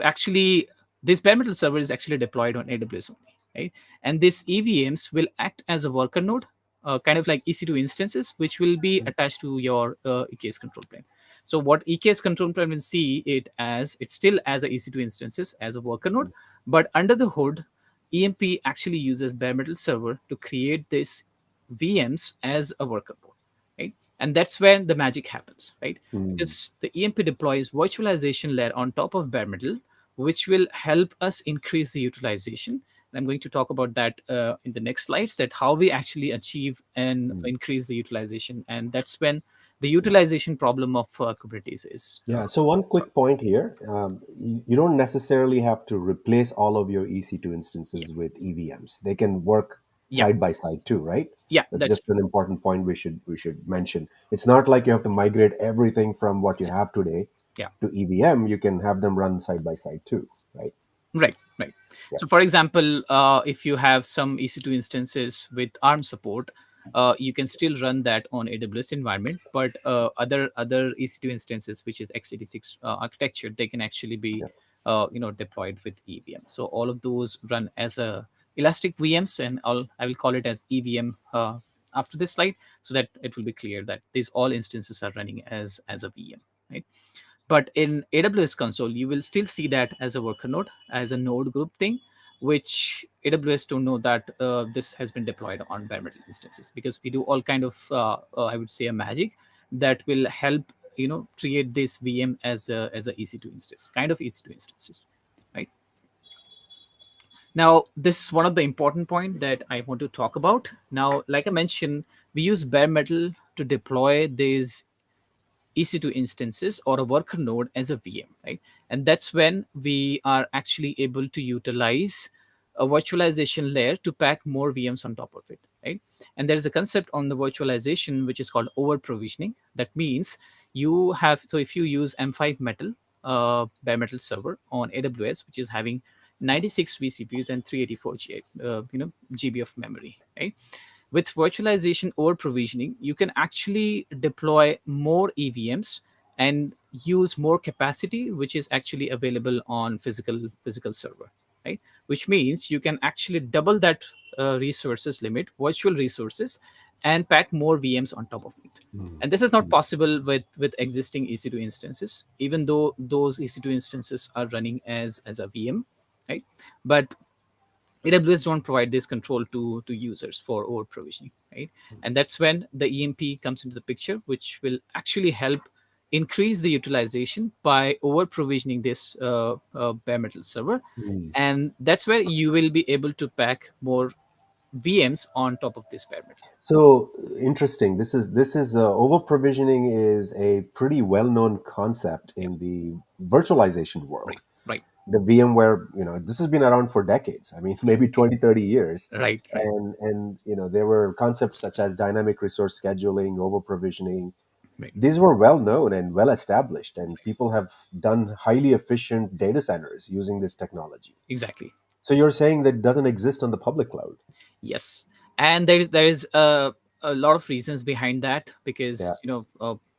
actually, this bare metal server is actually deployed on AWS only, right? And these EVMs will act as a worker node, kind of like EC2 instances, which will be attached to your EKS control plane. So what EKS control plane will see it as, it's still as a EC2 instances as a worker node, but under the hood, EMP actually uses bare metal server to create this VMs as a worker node, right? And that's when the magic happens, right? Mm. Because the EMP deploys virtualization layer on top of bare metal, which will help us increase the utilization. And I'm going to talk about that in the next slides, that how we actually achieve and Mm. increase the utilization. And that's when the utilization problem of Kubernetes is Yeah. So one solved. quick point here: you don't necessarily have to replace all of your EC2 Yeah, instances with EVMs. They can work yeah, side by side too, right? yeah. That's That's just an important point we should mention. It's not like you have to migrate everything from what you exactly. have today Yeah. to EVM. You can have them run side by side too, right? Right, right. Yeah, So, for example, if you have some EC2 instances with ARM support, you can still run that on AWS environment. But other EC2 instances, which is x86 architecture, they can actually be yeah. deployed with EVM. So all of those run as a elastic VMs, and I will call it as EVM after this slide, so that it will be clear that these all instances are running as a VM, right? But in AWS console, you will still see that as a worker node, as a node group thing, which AWS don't know that this has been deployed on bare metal instances, because we do all kind of I would say a magic that will help create this VM as a EC2 instance, kind of EC2 instances, right? Now, this is one of the important point that I want to talk about. Now, like I mentioned, we use bare metal to deploy these EC2 instances or a worker node as a VM, right? And that's when we are actually able to utilize a virtualization layer to pack more VMs on top of it, right? And there is a concept on the virtualization which is called over provisioning. That means so if you use M5 Metal, bare metal server on AWS, which is having 96 vCPUs and 384 GB of memory, right? With virtualization or provisioning, you can actually deploy more EVMs and use more capacity, which is actually available on physical server, right? Which means you can actually double that resources limit, virtual resources, and pack more VMs on top of it. Mm. And this is not Mm. possible with existing EC2 instances, even though those EC2 instances are running as a VM, right? But AWS don't provide this control to users for over provisioning, right? And that's when the EMP comes into the picture, which will actually help increase the utilization by over provisioning this bare metal server, Mm. and that's where you will be able to pack more VMs on top of this bare metal. So interesting. This is over provisioning is a pretty well known concept Yeah, in the virtualization right, world. right, The VMware, this has been around for decades. I mean, maybe 20, 30 years. right, right, And there were concepts such as dynamic resource scheduling, over provisioning. right. These were well known and well established, and people have done highly efficient data centers using this technology. Exactly. So you're saying that doesn't exist on the public cloud? Yes, and there is a lot of reasons behind that, Yeah, because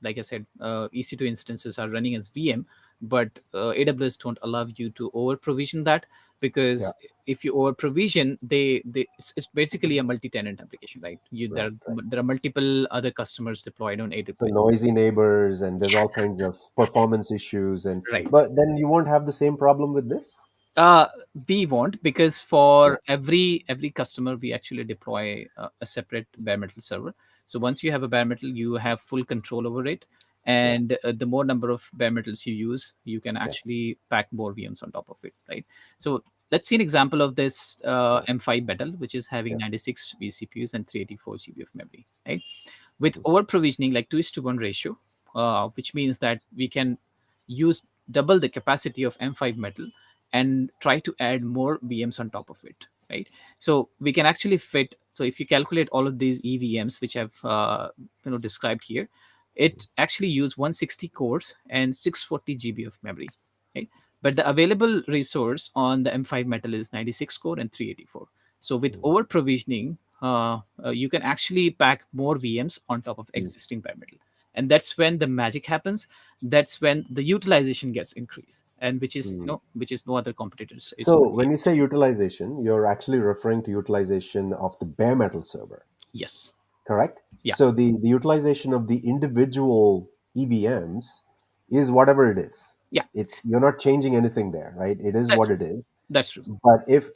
like I said, EC2 instances are running as VM, but AWS don't allow you to over provision that, yeah, because if you over provision, it's basically a multi-tenant application, right? right, right. There are multiple other customers deployed on So AWS. noisy neighbors, and there's all kinds of performance issues, and Right. but then you won't have the same problem with this. Uh, we won't, because Yeah, for every customer we actually deploy a separate bare metal server. So once you have a bare metal, you have full control over it, yeah, and the more number of bare metals you use, you can yeah, actually pack more VMs on top of it, right? So let's see an example of this yeah, M5 metal, which is having yeah. 96 vCPUs and 384 GB of memory, right? With Mhm. over provisioning, like 2:1 ratio, which means that we can use double the capacity of M5 metal and try to add more VMs on top of it, right? So we can actually fit. So if you calculate all of these EVMs, which I've described here, it actually use 160 cores and 640 GB of memory, right? But the available resource on the M5 metal is 96 core and 384. So with Mhm. over provisioning, you can actually pack more VMs on top of Mhm. existing bare metal, and that's when the magic happens. That's when the utilization gets increased, and Mhm. which is no other competitors is So only when able you to say do. utilization, you're actually referring to utilization of the bare metal server, Yes. correct? Yeah. So the utilization of the individual EVMs is whatever it is. Yeah. It's you're not changing anything there, right? It is That's what true. it is. That's true. But if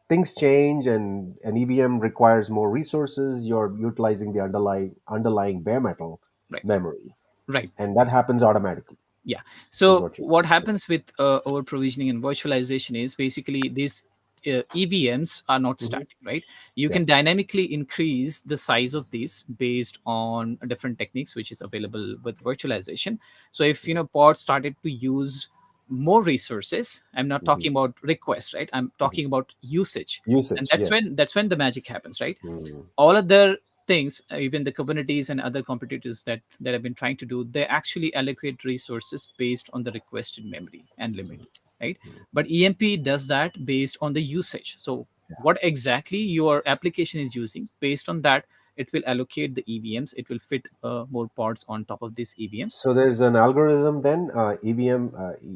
things change and an EVM requires more resources, you're utilizing the underlying bare metal Right. memory, Right. and that happens automatically, Yeah. is So what you're what saying. Okay. happens with over provisioning and virtualization is basically these EVMs are not Hmm. static, right? You Yeah. can dynamically increase the size of these based on different techniques, which is available with virtualization. So if pod started to use more resources, I'm not Hmm. talking about requests, right? I'm Hmm. talking about usage, and Usage, yes. that's when the magic happens, right? Mm. All other things, even the Kubernetes and other competitors that have been trying to do, they actually allocate resources based on the requested memory and limit, right? But EMP does that based on the usage. So what exactly your application is using, based on that, it will allocate the EVMs. It will fit more pods on top of these EVMs. So there's an algorithm then,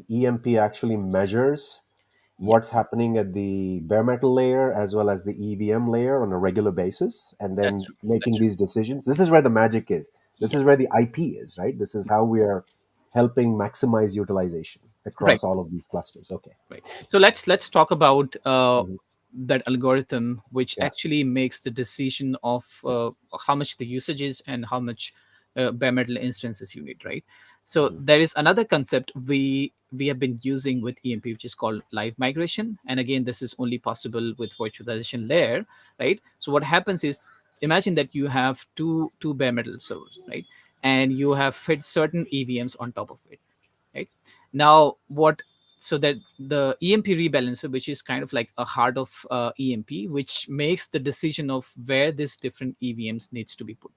EMP actually measures Yeah, what's happening at the bare metal layer as well as the EVM layer on a regular basis, and that's then true. That's making true. these decisions. This is where the magic is. This Yeah, is where the IP is, right? This is how we are helping maximize utilization right. across all of these clusters. Okay. Right. So let's talk about Mhm. that algorithm, which Yeah. actually makes the decision of Yeah. how much the usage is and how much bare metal instances you need. Right. So Mhm. there is another concept we have been using with EMP, which is called live migration. And again, this is only possible with virtualization layer. Right. So what happens is, imagine that you have two bare metal servers, right, and you have fed certain EVMs on top of it, right? Now what, so that the EMP rebalancer, which is kind of like a heart of EMP, which makes the decision of where this different EVMs needs to be put,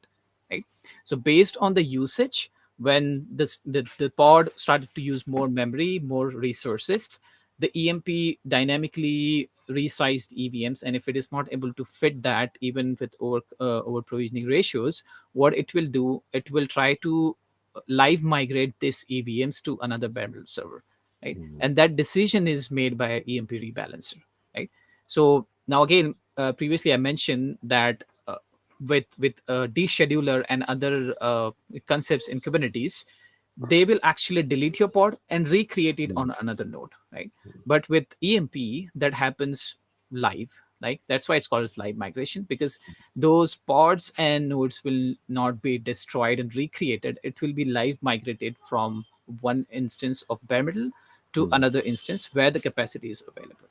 right? So based on the usage, when the pod started to use more memory, more resources, the EMP dynamically resized EVMs, and if it is not able to fit that, even with over provisioning ratios, what it will do, it will try to live migrate this EVMs to another bare metal server, right? Mhm. And that decision is made by an EMP rebalancer, right? So now again, previously I mentioned that with descheduler and other concepts in Kubernetes, they will actually delete your pod and recreate it Mhm. on another node, right? But with EMP, that happens live. Like that's why it's called as live migration, because those pods and nodes will not be destroyed and recreated. It will be live migrated from one instance of bare metal to Mhm. another instance where the capacity is available.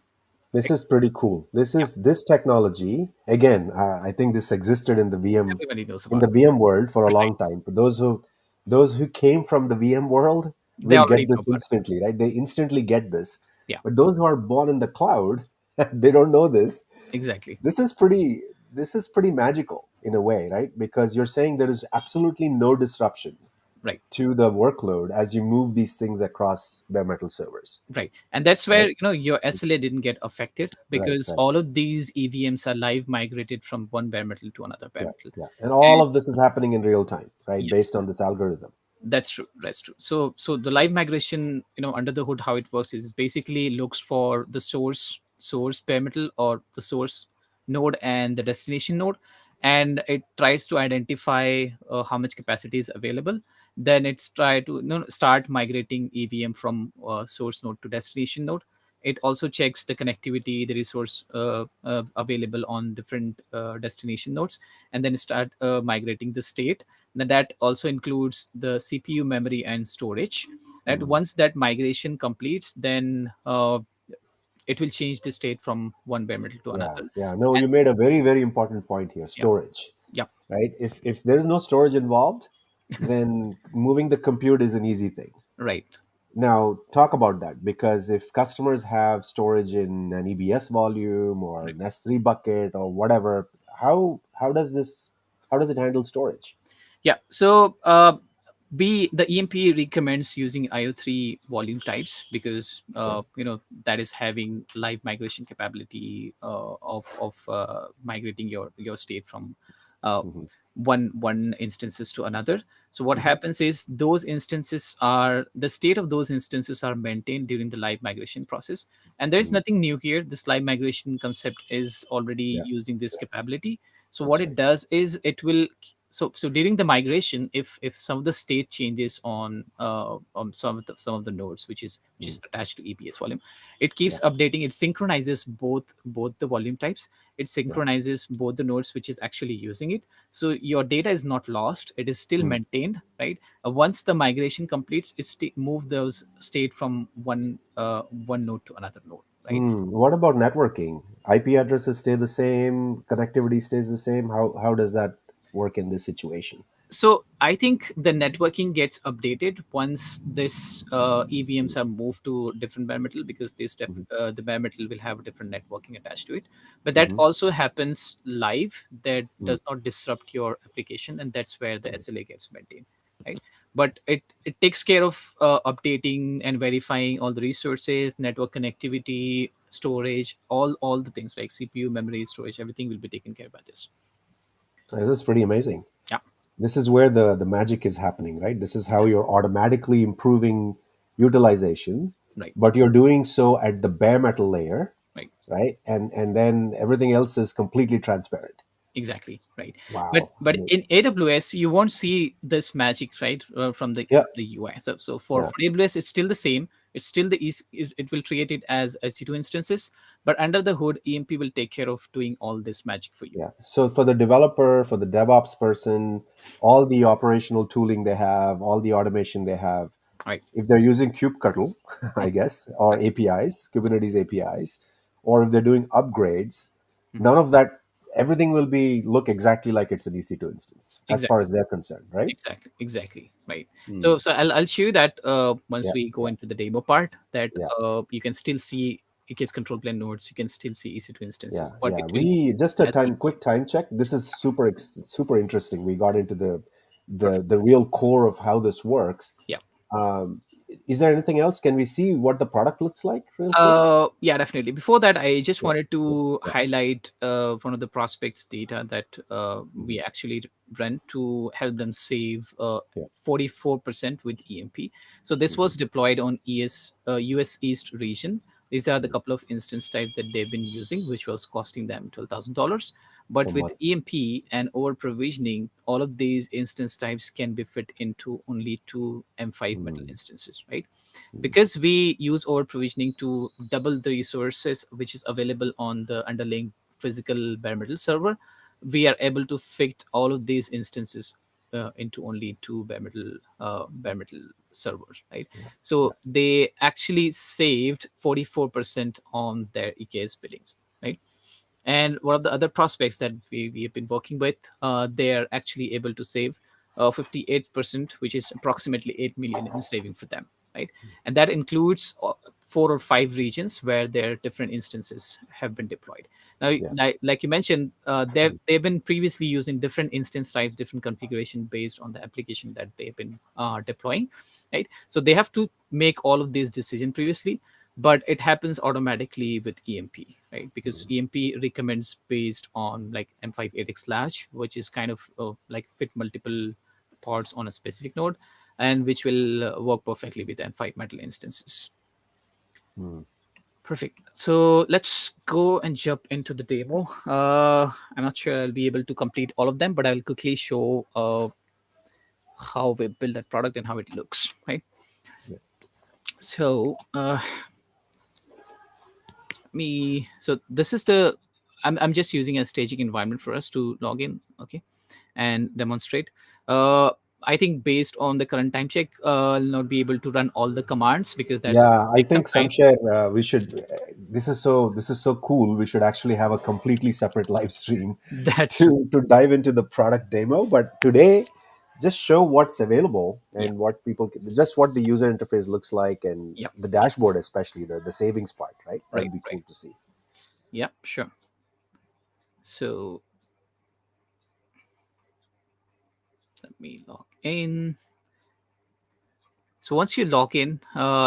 This Right? is pretty cool. This Yeah, is this technology again. I think this existed in the VM everybody knows in about the it. VM world for a Right. long time. But those who came from the VM world They will already get know this about it. instantly, right? They instantly get this. Yeah, But those who are born in the cloud, they don't know this. exactly. This is pretty. This is pretty magical in a way, right? Because you're saying there is absolutely no disruption Right. to the workload as you move these things across bare metal servers, Right. And that's right? where, your SLA didn't get affected, Right, because right. all of these EVMs are live migrated from one bare metal to another bare Yeah, metal. yeah. And all And of this is happening in real time, right? yes, Based on this algorithm. that's true. That's true. So the live migration, under the hood, how it works is basically looks for the source bare metal, or the source node and the destination node, and it tries to identify how much capacity is available. Then it's try to start migrating EVM from source node to destination node. It also checks the connectivity, the resource available on different destination nodes, and then start migrating the state. Now, that also includes the CPU memory and storage. That Mhm. once that migration completes, then it will change the state from one bare metal to Yeah, another. yeah. No, And you made a very, very important point here. yeah, Storage, yeah, right? If there's no storage involved, then moving the compute is an easy thing. right, Now, talk about that because if customers have storage in an EBS volume or right. an S3 bucket or whatever, how does it handle storage? Yeah. So the EMP recommends using IO3 volume types, because Okay. that is having live migration capability of migrating your state from uh, Hmm. one instances to another. So what Hmm. happens is, those instances are the state of those instances are maintained during the live migration process. And there is Hmm. nothing new here. This live migration concept is already Yeah, using this yeah, capability. So what that's it right. does is, it will, so during the migration, if some of the state changes on some of the nodes, which is Mhm. attached to EPS volume, it Yeah, keeps updating. It synchronizes both the volume types. It yeah. synchronizes both the nodes which is actually using it. So your data is not lost, it is still Mm. maintained, right? Once the migration completes, move those state from one node to another node, right? What about networking? IP addresses stay the same, connectivity stays the same. How does that? work in this situation? So I think the networking gets updated once this EVMs are moved to different bare metal, because Hmm. the bare metal will have a different networking attached to it. But that Hmm. also happens live. That Mm. does not disrupt your application, and that's where the SLA gets maintained, right? But it takes care of updating and verifying all the resources, network connectivity, storage, all the things like CPU, memory, storage. Everything will be taken care by this. This is pretty amazing. Yeah. This is where the magic is happening, right? This is how you're automatically improving utilization, Right. but you're doing so at the bare metal layer, Right. right? And then everything else is completely transparent. Exactly, right. but Wow. but in AWS you won't see this magic, right, from Yeah, the UI. So yeah, for AWS it's still the same. It's still it will create it as EC2 instances, but under the hood EMP will take care of doing all this magic for you. yeah. So for the developer, for the DevOps person, all the operational tooling they have, all the automation they have, Right. if they're using kubectl, I Mhm. guess, or Right. APIs, Kubernetes APIs, or if they're doing upgrades, Mhm. none of that, everything will be look exactly like it's an EC2 instance as far Exactly. as they're concerned, right? Exactly, right. Hmm. So I'll show you that once Yeah, we go yeah, into the demo part, that yeah, you can still see EKS control plane nodes, you can still see EC2 yeah, instances, but yeah. it will We be just a as time EMP. quick time check. This is super interesting. We got into Perfect. the real core of how this works. Yeah. Um, is there anything else? Can we see what the product looks like real quick? Yeah, definitely. Before that, I just Yeah, wanted yeah, to yeah. highlight one of the prospects data that Mhm. we actually run to help them save Yeah. 44% with EMP. So this Mhm. was deployed on US East region. These are the Mhm. couple of instance type that they've been using, which was costing them $12,000. But Per with month. EMP and over provisioning, all of these instance types can be fit into only two M5 metal Mm. instances, right? Mm. Because we use over provisioning to double the resources which is available on the underlying physical bare metal server, we are able to fit all of these instances into only two bare metal servers, right? Yeah, yeah. So they actually saved 44% on their EKS billings, right? And one of the other prospects that we have been working with, they are actually able to save 58%, which is approximately 8 million in saving for them, right? And that includes 4 or 5 regions where their different instances have been deployed. Now, Yeah. like you mentioned, Mm. they've been previously using different instance types, different configuration based on the application that they've been deploying, right? So they have to make all of these decisions previously, but it happens automatically with EMP, right? Because Mm. EMP recommends based on like M5 8X large, which is kind of like fit multiple pods on a specific node, and which will work perfectly with M5 metal instances. Mm. Perfect. So let's go and jump into the demo. I'm not sure I'll be able to complete all of them, but I'll quickly show how we build that product and how it looks, right? Yeah. So so this is the I'm just using a staging environment for us to log in, okay, and demonstrate. uh I think based on the current time check, I'll not be able to run all the commands because that's going Yeah, to I take some think time. Samsher, we should. This is so cool. We should actually have a completely separate live stream That's true. to dive into the product demo. But today, just show what's available Yeah. and what people just what the user interface looks like and Yep. the dashboard, especially the savings part. Right, that'll Right. be Right. cool to see. Yep. Sure. So let me log in. So once you log in,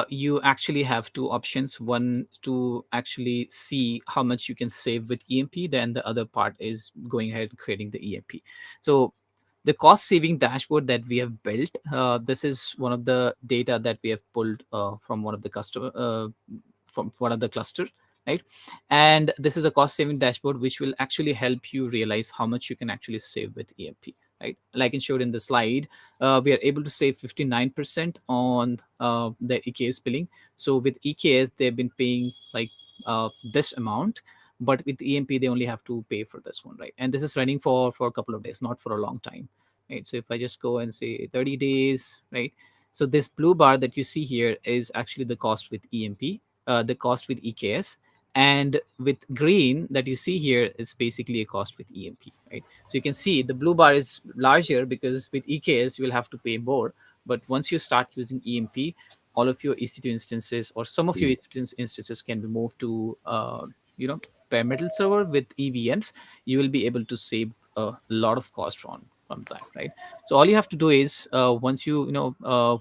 you actually have two options. One to actually see how much you can save with EMP. Then the other part is going ahead and creating the EMP. So the cost saving dashboard that we have built, this is one of the data that we have pulled from one of the customer from one of the cluster, right? And this is a cost saving dashboard which will actually help you realize how much you can actually save with EMP, right? Like I showed in the slide, we are able to save 59% on the EKS billing. So with EKS, they've been paying like this amount, but with EMP, they only have to pay for this one, right? And this is running for a couple of days, not for a long time, right? So if I just go and say 30 days, right? So this blue bar that you see here is actually the cost with EMP, the cost with EKS, And with green that you see here is basically a cost with EMP, right? So you can see the blue bar is larger because with EKS you will have to pay more. But once you start using EMP, all of your EC2 instances or some of your Mm. EC2 instances can be moved to you know bare metal server with EVMs. You will be able to save a lot of cost from that, right? So all you have to do is once you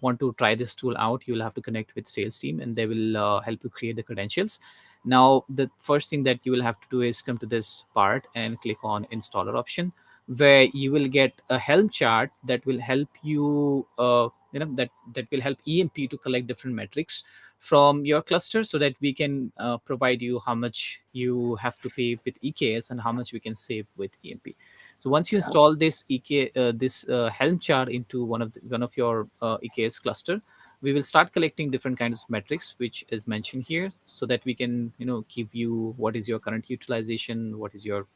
want to try this tool out, you will have to connect with sales team and they will help you create the credentials. Now the first thing that you will have to do is come to this part and click on installer option, where you will get a helm chart that will help you that will help EMP to collect different metrics from your cluster, so that we can provide you how much you have to pay with EKS and how much we can save with EMP. So once you Yeah. install this helm chart into one of your EKS cluster, we will start collecting different kinds of metrics which is mentioned here, so that we can give you what is your current utilization, what is your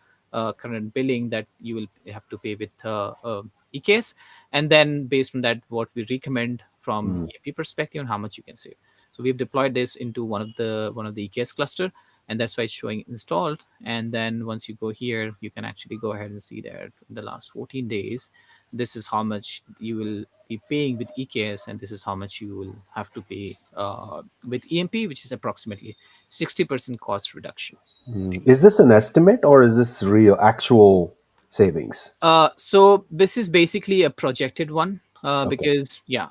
current billing that you will have to pay with EKS, and then based on that what we recommend from Mm. EMP perspective and how much you can save. So we've deployed this into one of the EKS cluster, and that's why it's showing installed. And then once you go here, you can actually go ahead and see that in the last 14 days, this is how much you will be paying with EKS, and this is how much you will have to pay with EMP, which is approximately 60% cost reduction. Mm. Is this an estimate or is this real actual savings? So this is basically a projected one, Okay. because yeah,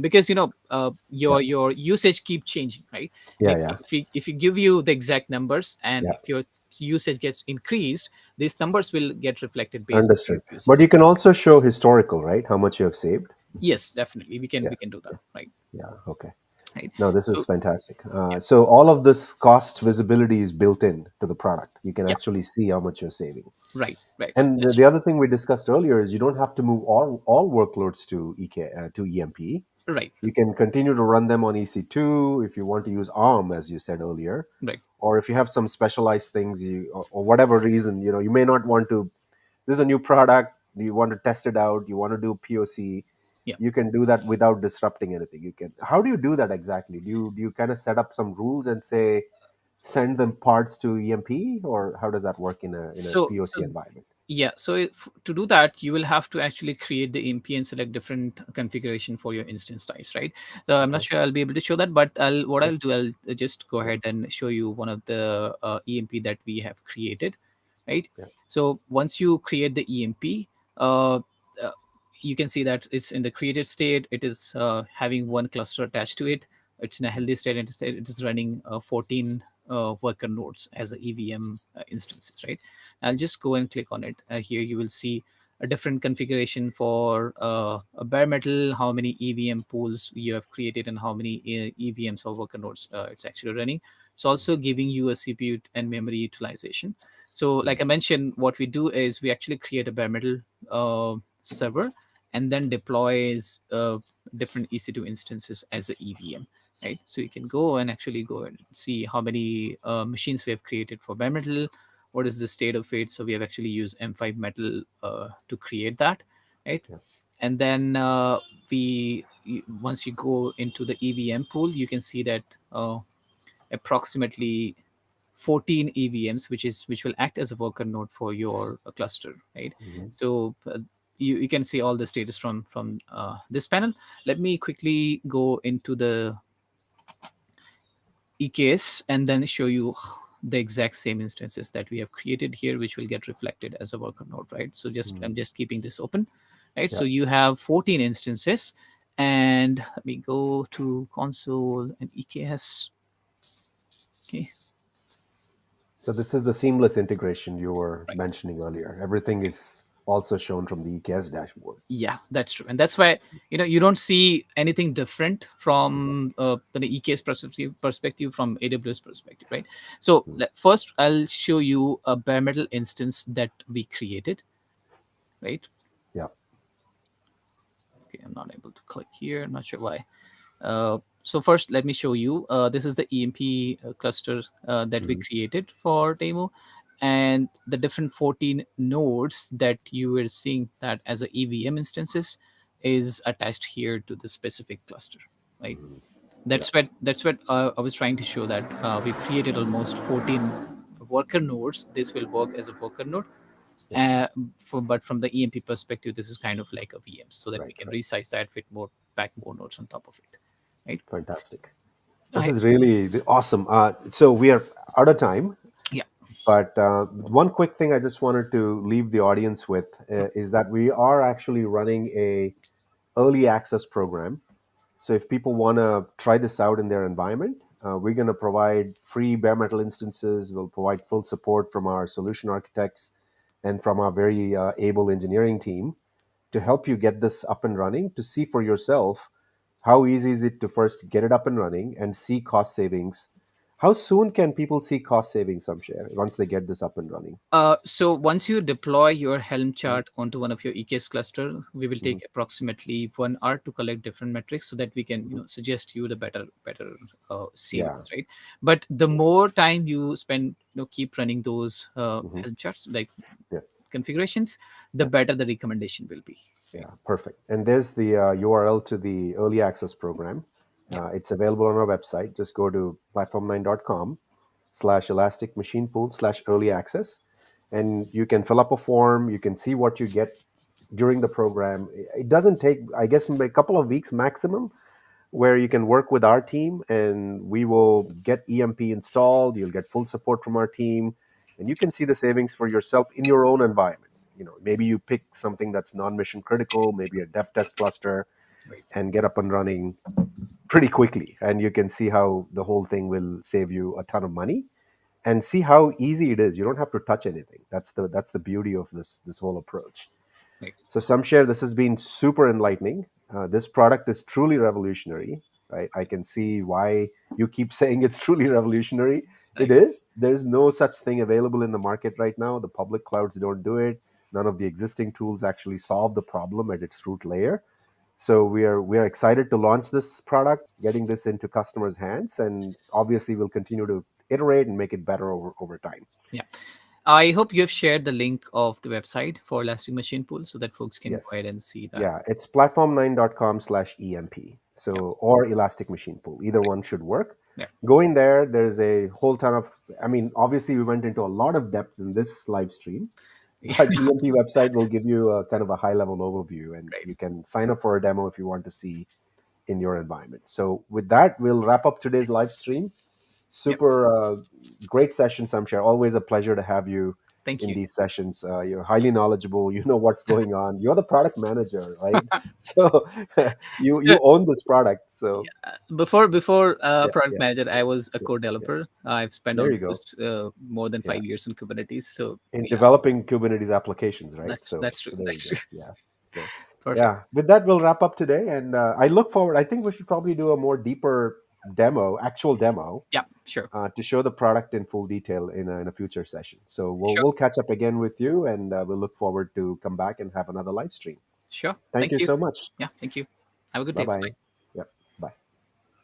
because Yeah. your usage keep changing, right? And Yeah. Yeah. if you give you the exact numbers, and Yeah. if your usage gets increased, these numbers will get reflected based on Understood. your But usage. you can also show historical, right? How much you have saved. Yes, definitely, we can Yeah. we can do that, Yeah. right? Yeah. Okay. Right. No, this is So fantastic. yeah, So all of this cost visibility is built in to the product. You can yeah, actually see how much you're saving. right. And That's the other thing we discussed earlier is you don't have to move all workloads to to EMP. right, You can continue to run them on EC2 if you want to use ARM, as you said earlier, right. or if you have some specialized things, or whatever reason, you may not want to. This is a new product. You want to test it out. You want to do POC. Yeah. You can do that without disrupting anything. You can. How do you do that exactly? Do you kind of set up some rules and say send them parts to EMP, or how does that work in a So POC environment? yeah, so to do that, you will have to actually create the EMP and select different configuration for your instance types, right? So I'm not Okay. sure I'll be able to show that, but what Yeah. I'll do, I'll just go Yeah. ahead and show you one of the EMP that we have created, right? Yeah. So once you create the EMP, uh, uh, you can see that it's in the created state. It is having one cluster attached to it. It's in a healthy state, and it is running 14 worker nodes as a EVM instances, right? I'll just go and click on it. Here you will see a different configuration for a bare metal, how many EVM pools you have created, and how many EVMs or worker nodes it's actually running. It's also giving you a CPU and memory utilization. So, like I mentioned, what we do is we actually create a bare metal server and then deploys different EC2 instances as a EVM, right? So you can go and actually go and see how many machines we have created for bare metal, what is the state of it. So we have actually used M5 metal to create that, right? Yeah. And then once you go into the EVM pool, you can see that approximately 14 EVMs, which will act as a worker node for your cluster, right? Mhm. So you can see all the status from this panel. Let me quickly go into the EKS and then show you the exact same instances that we have created here, which will get reflected as a worker node, right? So I'm just keeping this open, right? Yeah. So you have 14 instances, and let me go to console and EKS. Okay, So this is the seamless integration you were right. mentioning earlier. Everything is also shown from the EKS dashboard. Yeah, that's true, and that's why you don't see anything different Yeah. from the EKS perspective from AWS perspective, right? So Mm. first, I'll show you a bare metal instance that we created, right? Yeah. Okay, I'm not able to click here. I'm not sure why. So first, let me show you. This is the EMP cluster that we Mhm. created for demo, and the different 14 nodes that you were seeing that as a EVM instances is attached here to the specific cluster, right? Yeah. That's what I was trying to show, that we created almost 14 worker nodes. This will work as a worker node. Yeah. But from the EMP perspective, this is kind of like a VM, so that we Right. can Right. resize that with more backbone nodes on top of it, right? Fantastic. This I is really awesome. So we are out of time, Yeah. but one quick thing I just wanted to leave the audience with is that we are actually running a early access program. So if people want to try this out in their environment, we're going to provide free bare metal instances. We'll provide full support from our solution architects and from our very able engineering team to help you get this up and running, to see for yourself how easy is it to first get it up and running and see cost savings. How soon can people see cost savings, some share, once they get this up and running? So once you deploy your Helm Mhm. chart onto one of your EKS cluster, we will Mhm. take approximately 1 hour to collect different metrics, so that we can, Mhm. suggest you the better Yeah. savings, right? But the Yeah. more time you spend, keep running those Mhm. Helm charts, like Yeah. configurations, the Yeah. better the recommendation will be, right? Yeah, perfect. And there's the URL to the early access program. Yeah. It's available on our website. Just go to platform9.com/elastic machine pool/early access. And you can fill up a form. You can see what you get during the program. It doesn't take, I guess, a couple of weeks maximum, where you can work with our team and we will get EMP installed. You'll get full support from our team and you can see the savings for yourself in your own environment. Maybe you pick something that's non-mission critical, maybe a dev test cluster, Right. and get up and running pretty quickly. And you can see how the whole thing will save you a ton of money and see how easy it is. You don't have to touch anything. That's the beauty of this whole approach. Right. So, Samshare, this has been super enlightening. This product is truly revolutionary, right? I can see why you keep saying it's truly revolutionary. It Right. is. There's no such thing available in the market right now. The public clouds don't do it. None of the existing tools actually solve the problem at its root layer. So we are excited to launch this product, getting this into customers' hands, and obviously we'll continue to iterate and make it better over time. Yeah. I hope you have shared the link of the website for Elastic Machine Pool, so that folks can go Yes. ahead and see that. Yeah, it's platform9.com/EMP. Yeah. So, or Elastic Machine Pool. Either Right. one should work. Yeah. Go in there. There's a whole ton of, I mean, obviously, we went into a lot of depth in this live stream, but EMP website will give you a kind of a high level overview and Right. you can sign up for a demo if you want to see in your environment. So, with that, we'll wrap up today's live stream. Yep. Super great session, Samshare. Always a pleasure to have you Thank in you. these sessions. You're highly knowledgeable. You know what's going on. You're the product manager, right? So you own this product. So Before yeah, product yeah, manager, I was a yeah, code yeah. developer. I've spent There you go. almost more than Yeah, 5 years in Kubernetes. So in yeah, developing Kubernetes applications, right? that's So that's true. so there you That's go. true. Yeah. So Perfect. yeah, with that we'll wrap up today, and I look forward. I think we should probably do a more deeper demo, actual demo, Yeah. Sure. to show the product in full detail in a future session. So we'll Sure. we'll catch up again with you, and we'll look forward to come back and have another live stream. Sure. Thank Thank you you. so much. Yeah. Thank you. Have a good Bye day. bye. Bye.